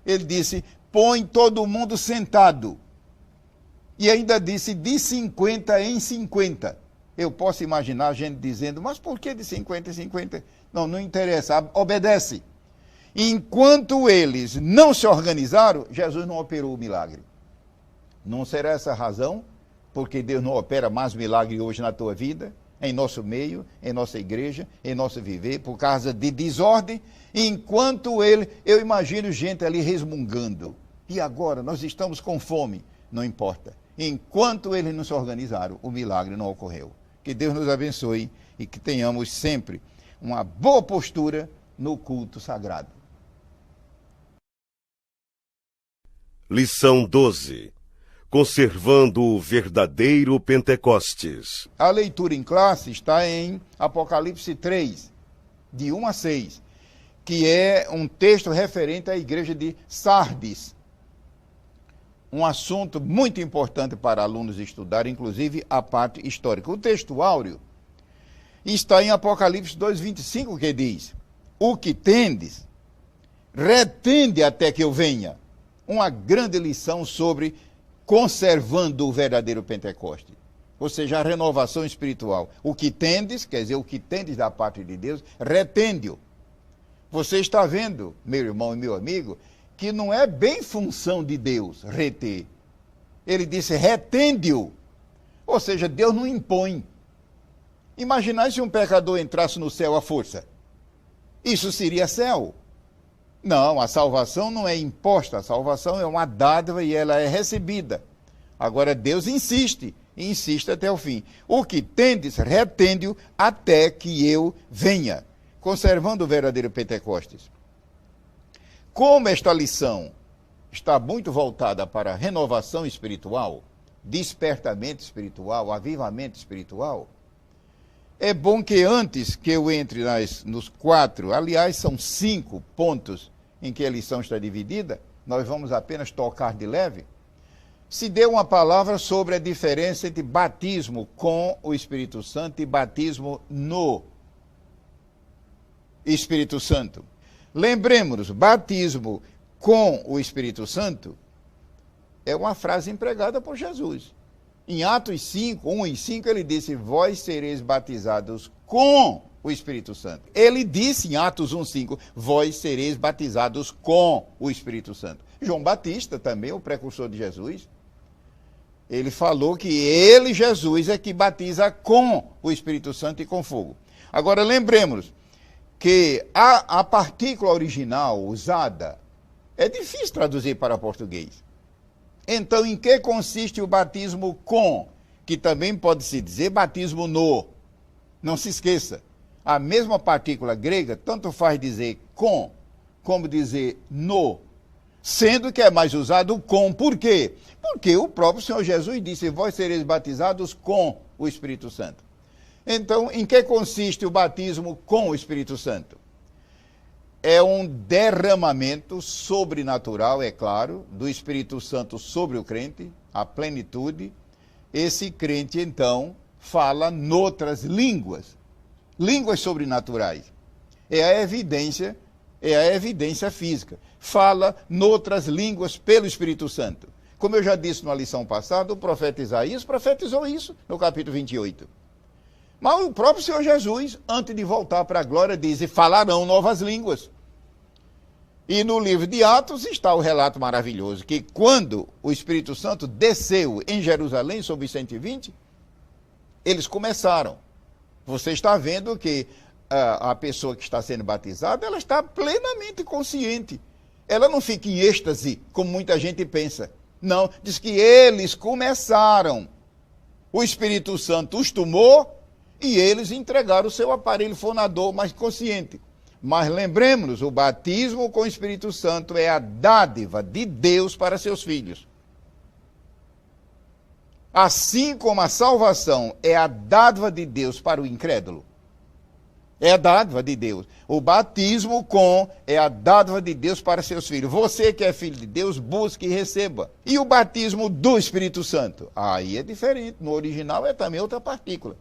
Ele disse, põe todo mundo sentado. E ainda disse, de 50 em 50. Eu posso imaginar a gente dizendo, mas por que de 50 em 50? Não, não interessa, obedece. Enquanto eles não se organizaram, Jesus não operou o milagre. Não será essa a razão? Porque Deus não opera mais milagre hoje na tua vida, em nosso meio, em nossa igreja, em nosso viver, por causa de desordem, enquanto eu imagino gente ali resmungando. E agora, nós estamos com fome. Não importa. Enquanto eles não se organizaram, o milagre não ocorreu. Que Deus nos abençoe e que tenhamos sempre uma boa postura no culto sagrado. Lição 12. Conservando o verdadeiro Pentecostes. A leitura em classe está em Apocalipse 3, de 1 a 6, que é um texto referente à igreja de Sardes. Um assunto muito importante para alunos estudarem, inclusive a parte histórica. O texto áureo está em Apocalipse 2:25, que diz, o que tendes, retende até que eu venha. Uma grande lição sobre conservando o verdadeiro Pentecoste. Ou seja, a renovação espiritual. O que tendes, quer dizer, o que tendes da parte de Deus, retende-o. Você está vendo, meu irmão e meu amigo, que não é bem função de Deus reter. Ele disse, retende-o. Ou seja, Deus não impõe. Imaginai se um pecador entrasse no céu à força. Isso seria céu. Não, a salvação não é imposta, a salvação é uma dádiva e ela é recebida. Agora Deus insiste, e insiste até o fim. O que tendes, retende-o até que eu venha, conservando o verdadeiro Pentecostes. Como esta lição está muito voltada para renovação espiritual, despertamento espiritual, avivamento espiritual, é bom que antes que eu entre nos 4, aliás, são 5 pontos em que a lição está dividida, nós vamos apenas tocar de leve, se deu uma palavra sobre a diferença entre batismo com o Espírito Santo e batismo no Espírito Santo. Lembremos, batismo com o Espírito Santo é uma frase empregada por Jesus. Em Atos 5, 1 e 5, ele disse, vós sereis batizados com o Espírito Santo. Ele disse em Atos 1, 5, vós sereis batizados com o Espírito Santo. João Batista, também o precursor de Jesus, ele falou que ele, Jesus, é que batiza com o Espírito Santo e com fogo. Agora, lembremos que a partícula original usada é difícil traduzir para português. Então, em que consiste o batismo com, que também pode se dizer batismo no? Não se esqueça, a mesma partícula grega tanto faz dizer com, como dizer no, sendo que é mais usado o com. Por quê? Porque o próprio Senhor Jesus disse, vós sereis batizados com o Espírito Santo. Então, em que consiste o batismo com o Espírito Santo? É um derramamento sobrenatural, é claro, do Espírito Santo sobre o crente, a plenitude. Esse crente, então, fala noutras línguas, línguas sobrenaturais. É a evidência física. Fala noutras línguas pelo Espírito Santo. Como eu já disse na lição passada, o profeta Isaías profetizou isso no capítulo 28. Mas o próprio Senhor Jesus, antes de voltar para a glória, diz, e falarão novas línguas. E no livro de Atos está o relato maravilhoso, que quando o Espírito Santo desceu em Jerusalém sobre os 120, eles começaram. Você está vendo que a pessoa que está sendo batizada, ela está plenamente consciente. Ela não fica em êxtase, como muita gente pensa. Não, diz que eles começaram. O Espírito Santo os tomou, e eles entregaram o seu aparelho fonador mais consciente. Mas lembremos-nos, o batismo com o Espírito Santo é a dádiva de Deus para seus filhos. Assim como a salvação é a dádiva de Deus para o incrédulo. É a dádiva de Deus. O batismo com é a dádiva de Deus para seus filhos. Você que é filho de Deus, busque e receba. E o batismo do Espírito Santo? Aí é diferente. No original é também outra partícula.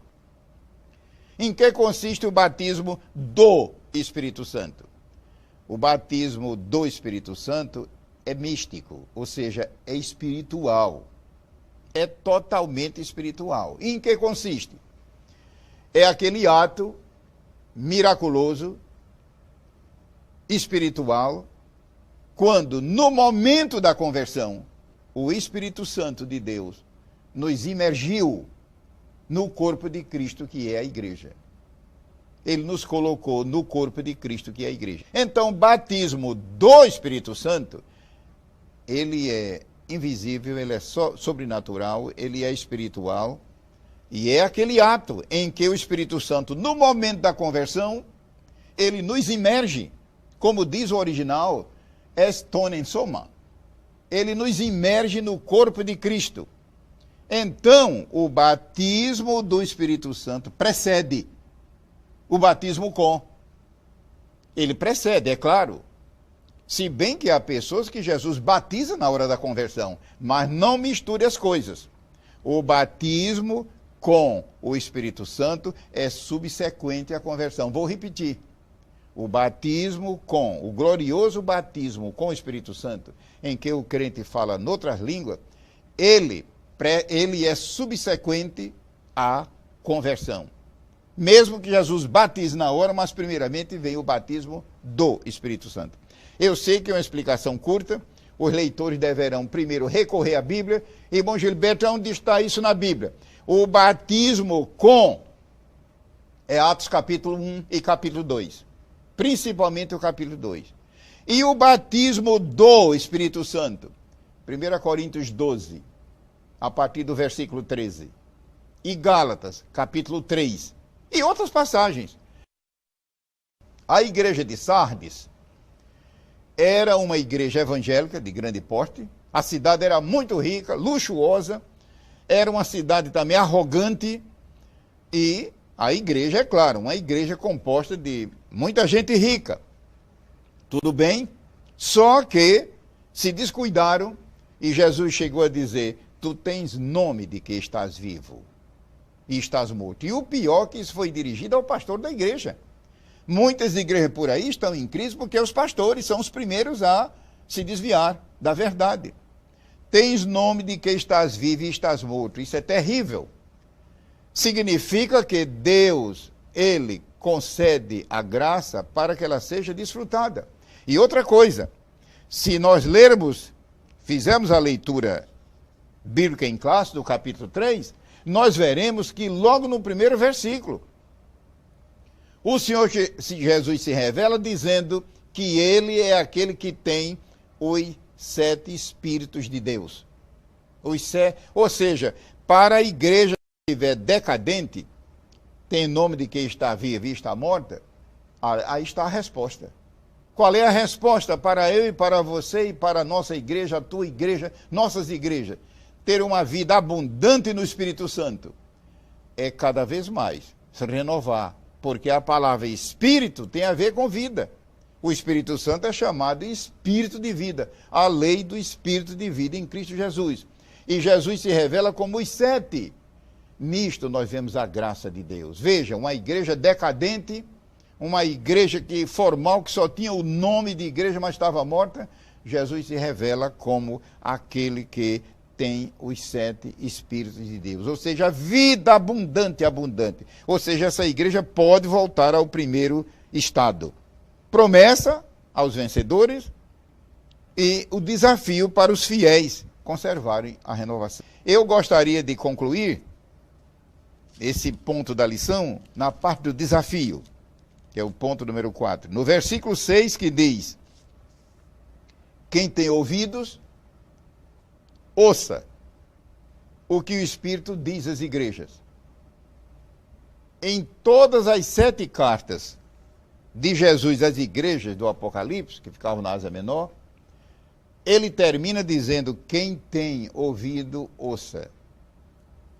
Em que consiste o batismo do Espírito Santo? O batismo do Espírito Santo é místico, ou seja, é espiritual. É totalmente espiritual. E em que consiste? É aquele ato miraculoso, espiritual, quando no momento da conversão, o Espírito Santo de Deus nos imergiu no corpo de Cristo, que é a igreja. Ele nos colocou no corpo de Cristo, que é a igreja. Então, o batismo do Espírito Santo, ele é invisível, ele é sobrenatural, ele é espiritual, e é aquele ato em que o Espírito Santo, no momento da conversão, ele nos imerge, como diz o original, estonen soma. Ele nos imerge no corpo de Cristo. Então, o batismo do Espírito Santo precede o batismo com. Ele precede, é claro. Se bem que há pessoas que Jesus batiza na hora da conversão, mas não misture as coisas. O batismo com o Espírito Santo é subsequente à conversão. Vou repetir. O batismo com, o glorioso batismo com o Espírito Santo, em que o crente fala noutras línguas, ele é subsequente à conversão. Mesmo que Jesus batize na hora, mas primeiramente vem o batismo do Espírito Santo. Eu sei que é uma explicação curta, os leitores deverão primeiro recorrer à Bíblia. Irmão Gilberto, onde está isso na Bíblia? O batismo com é Atos capítulo 1 e capítulo 2. Principalmente o capítulo 2. E o batismo do Espírito Santo? 1 Coríntios 12, a partir do versículo 13. E Gálatas, capítulo 3. E outras passagens. A igreja de Sardes era uma igreja evangélica de grande porte. A cidade era muito rica, luxuosa. Era uma cidade também arrogante. E a igreja, é claro, uma igreja composta de muita gente rica. Tudo bem? Só que se descuidaram E Jesus chegou a dizer, tu tens nome de que estás vivo e estás morto. E o pior que isso foi dirigido ao pastor da igreja. Muitas igrejas por aí estão em crise porque os pastores são os primeiros a se desviar da verdade. Tens nome de que estás vivo e estás morto. Isso é terrível. Significa que Deus, Ele concede a graça para que ela seja desfrutada. E outra coisa, se nós lermos, fizermos a leitura bíblica em classe do capítulo 3, nós veremos que logo no primeiro versículo, o Senhor Jesus se revela dizendo que Ele é aquele que tem os 7 Espíritos de Deus. Ou seja, para a igreja que estiver decadente, tem nome de quem está viva e está morta, aí está a resposta. Qual é a resposta para eu e para você e para a nossa igreja, a tua igreja, nossas igrejas? Ter uma vida abundante no Espírito Santo é cada vez mais se renovar, porque a palavra Espírito tem a ver com vida. O Espírito Santo é chamado Espírito de vida, a lei do Espírito de vida em Cristo Jesus. E Jesus se revela como os 7. Nisto nós vemos a graça de Deus. Veja, uma igreja decadente, uma igreja formal, que só tinha o nome de igreja, mas estava morta. Jesus se revela como aquele que tem os 7 Espíritos de Deus. Ou seja, a vida abundante, abundante. Ou seja, essa igreja pode voltar ao primeiro estado. Promessa aos vencedores e o desafio para os fiéis conservarem a renovação. Eu gostaria de concluir esse ponto da lição na parte do desafio, que é o ponto número 4. No versículo 6 que diz, quem tem ouvidos, ouça o que o Espírito diz às igrejas. Em todas as 7 cartas de Jesus às igrejas do Apocalipse, que ficavam na Ásia Menor, ele termina dizendo, quem tem ouvido, ouça.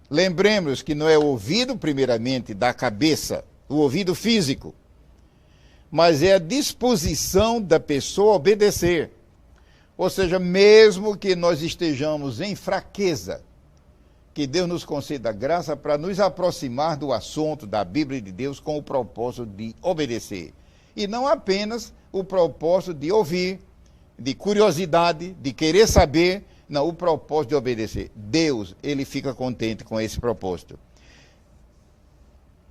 Lembremos que não é o ouvido, primeiramente, da cabeça, o ouvido físico, mas é a disposição da pessoa a obedecer. Ou seja, mesmo que nós estejamos em fraqueza, que Deus nos conceda graça para nos aproximar do assunto da Bíblia de Deus com o propósito de obedecer. E não apenas o propósito de ouvir, de curiosidade, de querer saber, não, o propósito de obedecer. Deus, ele fica contente com esse propósito.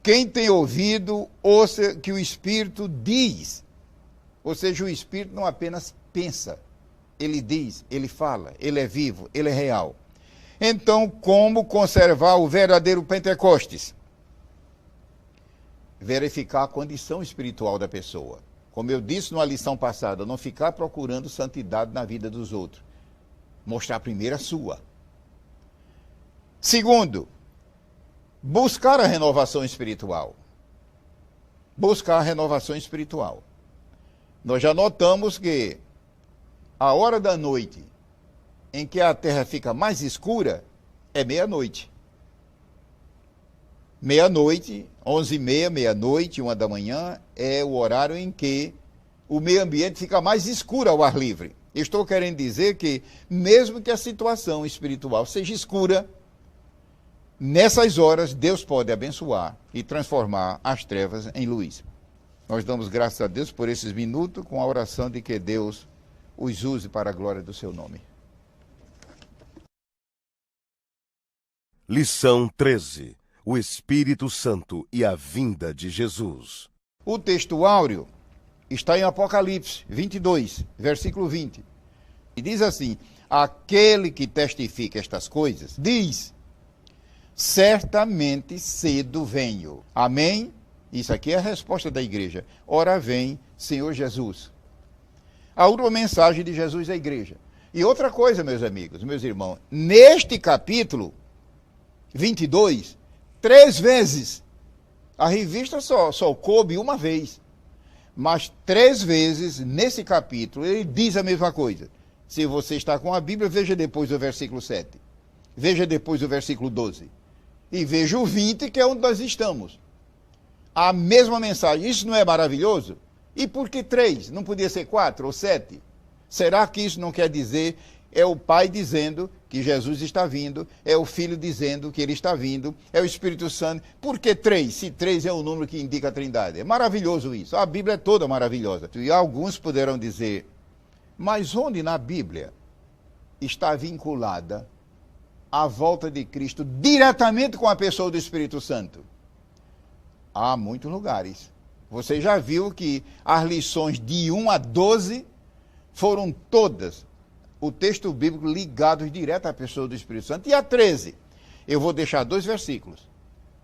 Quem tem ouvido, ouça que o Espírito diz. Ou seja, o Espírito não apenas pensa, ele diz, ele fala, ele é vivo, ele é real. Então, como conservar o verdadeiro Pentecostes? Verificar a condição espiritual da pessoa. Como eu disse numa lição passada, não ficar procurando santidade na vida dos outros. Mostrar primeiro a sua. Segundo, buscar a renovação espiritual. Buscar a renovação espiritual. Nós já notamos que a hora da noite em que a terra fica mais escura é meia-noite. Meia-noite, 11h30, meia-noite, 1 da manhã, é o horário em que o meio ambiente fica mais escuro ao ar livre. Estou querendo dizer que, mesmo que a situação espiritual seja escura, nessas horas Deus pode abençoar e transformar as trevas em luz. Nós damos graças a Deus por esses minutos, com a oração de que Deus os use para a glória do seu nome. Lição 13. O Espírito Santo e a vinda de Jesus. O texto áureo está em Apocalipse 22, versículo 20. E diz assim, aquele que testifica estas coisas, diz, certamente cedo venho. Amém? Isso aqui é a resposta da igreja. Ora vem, Senhor Jesus. A última mensagem de Jesus à igreja. E outra coisa, meus amigos, meus irmãos, neste capítulo 22, 3 vezes, a revista só coube uma vez, mas 3 vezes nesse capítulo ele diz a mesma coisa. Se você está com a Bíblia, veja depois o versículo 7, veja depois o versículo 12, e veja o 20, que é onde nós estamos. A mesma mensagem, isso não é maravilhoso? E por que 3? Não podia ser 4 ou 7? Será que isso não quer dizer É o Pai dizendo que Jesus está vindo, é o Filho dizendo que ele está vindo, é o Espírito Santo. Por que 3? Se 3 é o número que indica a Trindade. É maravilhoso isso. A Bíblia é toda maravilhosa. E alguns poderão dizer, mas onde na Bíblia está vinculada a volta de Cristo diretamente com a pessoa do Espírito Santo? Há muitos lugares. Você já viu que as lições de 1 a 12 foram todas o texto bíblico ligados direto à pessoa do Espírito Santo. E a 13, eu vou deixar 2 versículos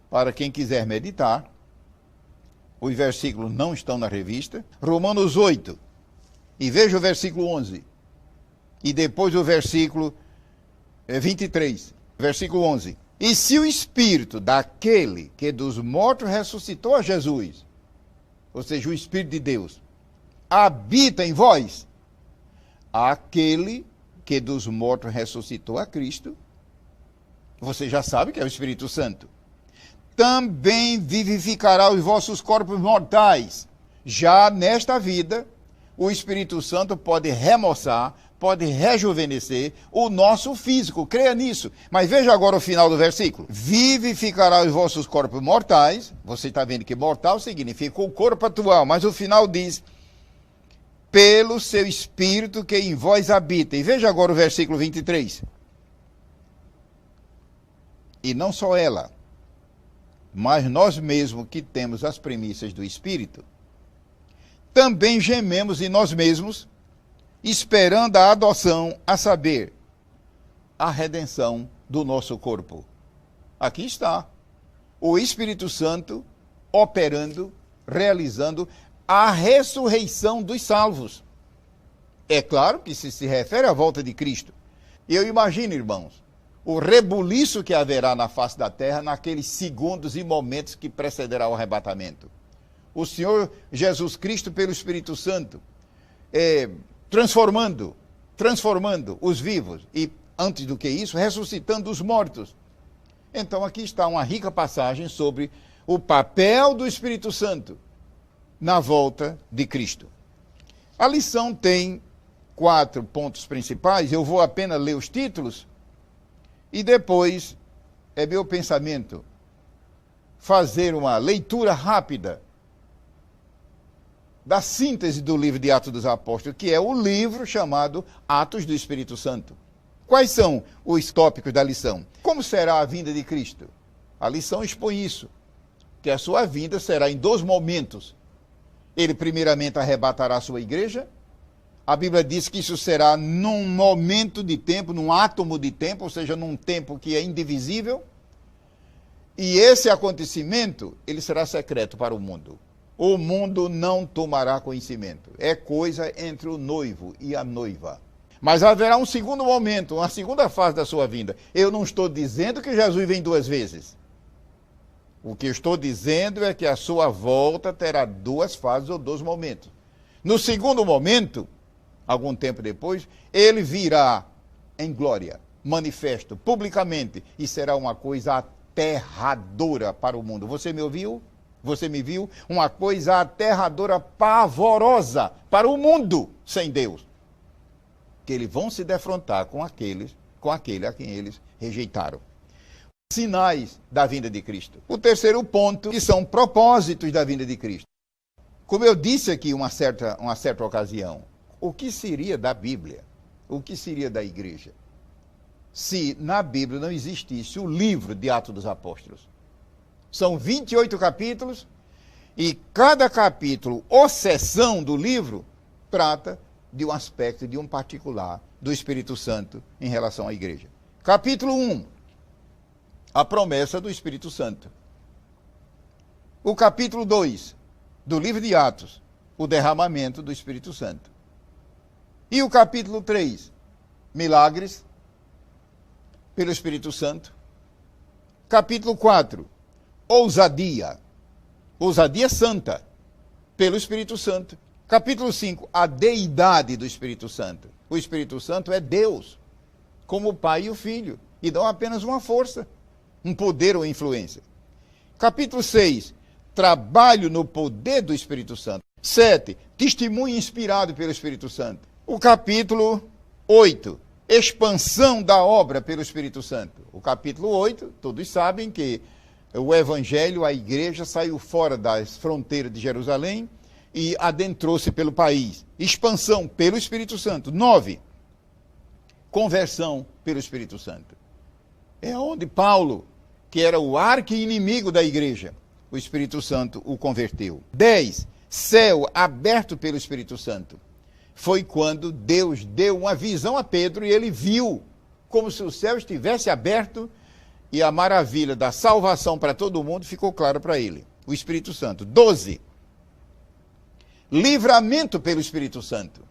para quem quiser meditar. Os versículos não estão na revista. Romanos 8, e veja o versículo 11. E depois o versículo 23, versículo 11. E se o Espírito daquele que dos mortos ressuscitou a Jesus, ou seja, o Espírito de Deus, habita em vós, aquele que dos mortos ressuscitou a Cristo, você já sabe que é o Espírito Santo, também vivificará os vossos corpos mortais. Já nesta vida, o Espírito Santo pode remoçar, pode rejuvenescer o nosso físico, creia nisso. Mas veja agora o final do versículo. Vivificará os vossos corpos mortais. Você está vendo que mortal significa o corpo atual, mas o final diz, pelo seu Espírito que em vós habita. E veja agora o versículo 23. E não só ela, mas nós mesmos que temos as premissas do Espírito, também gememos em nós mesmos, esperando a adoção, a saber, a redenção do nosso corpo. Aqui está o Espírito Santo operando, realizando a ressurreição dos salvos. É claro que se refere à volta de Cristo. Eu imagino, irmãos, o rebuliço que haverá na face da terra naqueles segundos e momentos que precederá o arrebatamento. O Senhor Jesus Cristo, pelo Espírito Santo, transformando os vivos e, antes do que isso, ressuscitando os mortos. Então aqui está uma rica passagem sobre o papel do Espírito Santo na volta de Cristo. A lição tem 4 pontos principais, eu vou apenas ler os títulos e depois é meu pensamento fazer uma leitura rápida da síntese do livro de Atos dos Apóstolos, que é o livro chamado Atos do Espírito Santo. Quais são os tópicos da lição? Como será a vinda de Cristo? A lição expõe isso, que a sua vinda será em 2 momentos. Ele primeiramente arrebatará a sua igreja. A Bíblia diz que isso será num momento de tempo, num átomo de tempo, ou seja, num tempo que é indivisível. E esse acontecimento, ele será secreto para o mundo. O mundo não tomará conhecimento. É coisa entre o noivo e a noiva. Mas haverá um segundo momento, uma segunda fase da sua vinda. Eu não estou dizendo que Jesus vem 2 vezes. O que eu estou dizendo é que a sua volta terá 2 fases ou 2 momentos. No segundo momento, algum tempo depois, ele virá em glória, manifesto, publicamente, e será uma coisa aterradora para o mundo. Você me ouviu? Você me viu? Uma coisa aterradora, pavorosa para o mundo sem Deus. Que eles vão se defrontar com aquele a quem eles rejeitaram. Sinais da vinda de Cristo. O terceiro ponto, que são propósitos da vinda de Cristo. Como eu disse aqui em uma certa ocasião, o que seria da Bíblia? O que seria da igreja? Se na Bíblia não existisse o livro de Atos dos Apóstolos. São 28 capítulos e cada capítulo ou seção do livro trata de um aspecto, de um particular do Espírito Santo em relação à igreja. Capítulo 1, a promessa do Espírito Santo. O capítulo 2 do livro de Atos, o derramamento do Espírito Santo. E o capítulo 3, milagres pelo Espírito Santo. Capítulo 4, ousadia santa pelo Espírito Santo. Capítulo 5, a deidade do Espírito Santo. O Espírito Santo é Deus, como o Pai e o Filho, e não apenas uma força, um poder ou influência. Capítulo 6, trabalho no poder do Espírito Santo. 7, testemunho inspirado pelo Espírito Santo. O capítulo 8, expansão da obra pelo Espírito Santo. O capítulo 8, todos sabem que o evangelho, a igreja, saiu fora das fronteiras de Jerusalém e adentrou-se pelo país. Expansão pelo Espírito Santo. 9, conversão pelo Espírito Santo. É onde Paulo, que era o arqui-inimigo da igreja, o Espírito Santo o converteu. 10, céu aberto pelo Espírito Santo. Foi quando Deus deu uma visão a Pedro e ele viu como se o céu estivesse aberto e a maravilha da salvação para todo mundo ficou clara para ele. O Espírito Santo. 12, livramento pelo Espírito Santo.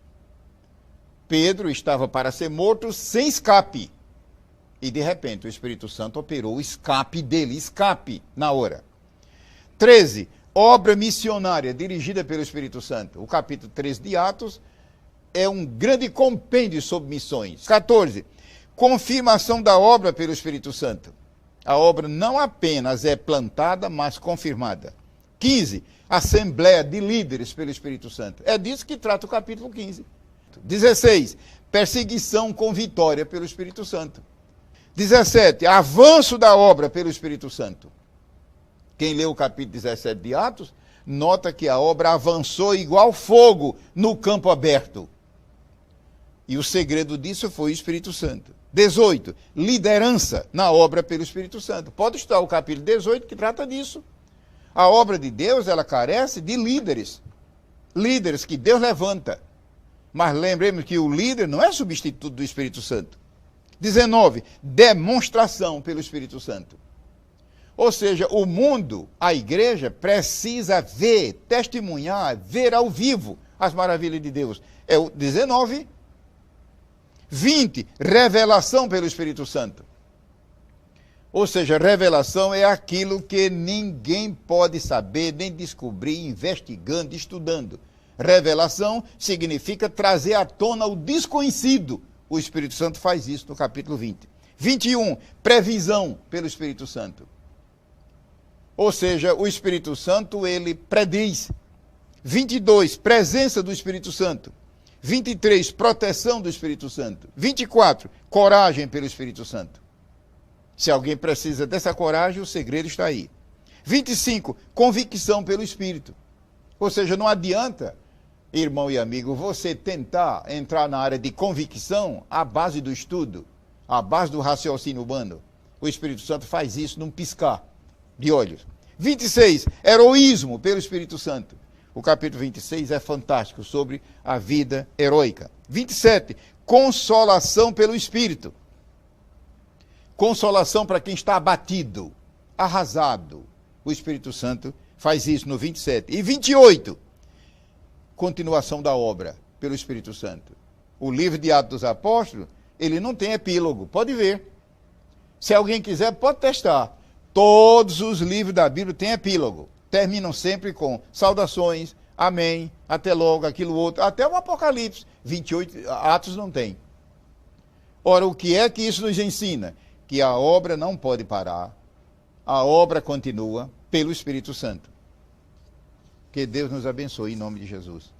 Pedro estava para ser morto sem escape. E de repente o Espírito Santo operou o escape dele, escape na hora. 13, obra missionária dirigida pelo Espírito Santo. O capítulo 13 de Atos é um grande compêndio sobre missões. 14, confirmação da obra pelo Espírito Santo. A obra não apenas é plantada, mas confirmada. 15, assembleia de líderes pelo Espírito Santo. É disso que trata o capítulo 15. 16, perseguição com vitória pelo Espírito Santo. 17, avanço da obra pelo Espírito Santo. Quem lê o capítulo 17 de Atos, nota que a obra avançou igual fogo no campo aberto. E o segredo disso foi o Espírito Santo. 18, liderança na obra pelo Espírito Santo. Pode estudar o capítulo 18 que trata disso. A obra de Deus, ela carece de líderes. Líderes que Deus levanta. Mas lembremos que o líder não é substituto do Espírito Santo. 19, demonstração pelo Espírito Santo. Ou seja, o mundo, a igreja, precisa ver, testemunhar, ver ao vivo as maravilhas de Deus. É o 19. 20, revelação pelo Espírito Santo. Ou seja, revelação é aquilo que ninguém pode saber, nem descobrir, investigando, estudando. Revelação significa trazer à tona o desconhecido. O Espírito Santo faz isso no capítulo 20. 21, previsão pelo Espírito Santo. Ou seja, o Espírito Santo, ele prediz. 22, presença do Espírito Santo. 23, proteção do Espírito Santo. 24, coragem pelo Espírito Santo. Se alguém precisa dessa coragem, o segredo está aí. 25, convicção pelo Espírito. Ou seja, não adianta, irmão e amigo, você tentar entrar na área de convicção à base do estudo, à base do raciocínio humano. O Espírito Santo faz isso num piscar de olhos. 26, heroísmo pelo Espírito Santo. O capítulo 26 é fantástico sobre a vida heróica. 27, consolação pelo Espírito. Consolação para quem está abatido, arrasado. O Espírito Santo faz isso no 27. E 28, continuação da obra pelo Espírito Santo. O livro de Atos dos Apóstolos, ele não tem epílogo, pode ver. Se alguém quiser, pode testar. Todos os livros da Bíblia têm epílogo. Terminam sempre com saudações, amém, até logo, aquilo outro, até o Apocalipse. 28, Atos não tem. Ora, o que é que isso nos ensina? Que a obra não pode parar, a obra continua pelo Espírito Santo. Que Deus nos abençoe em nome de Jesus.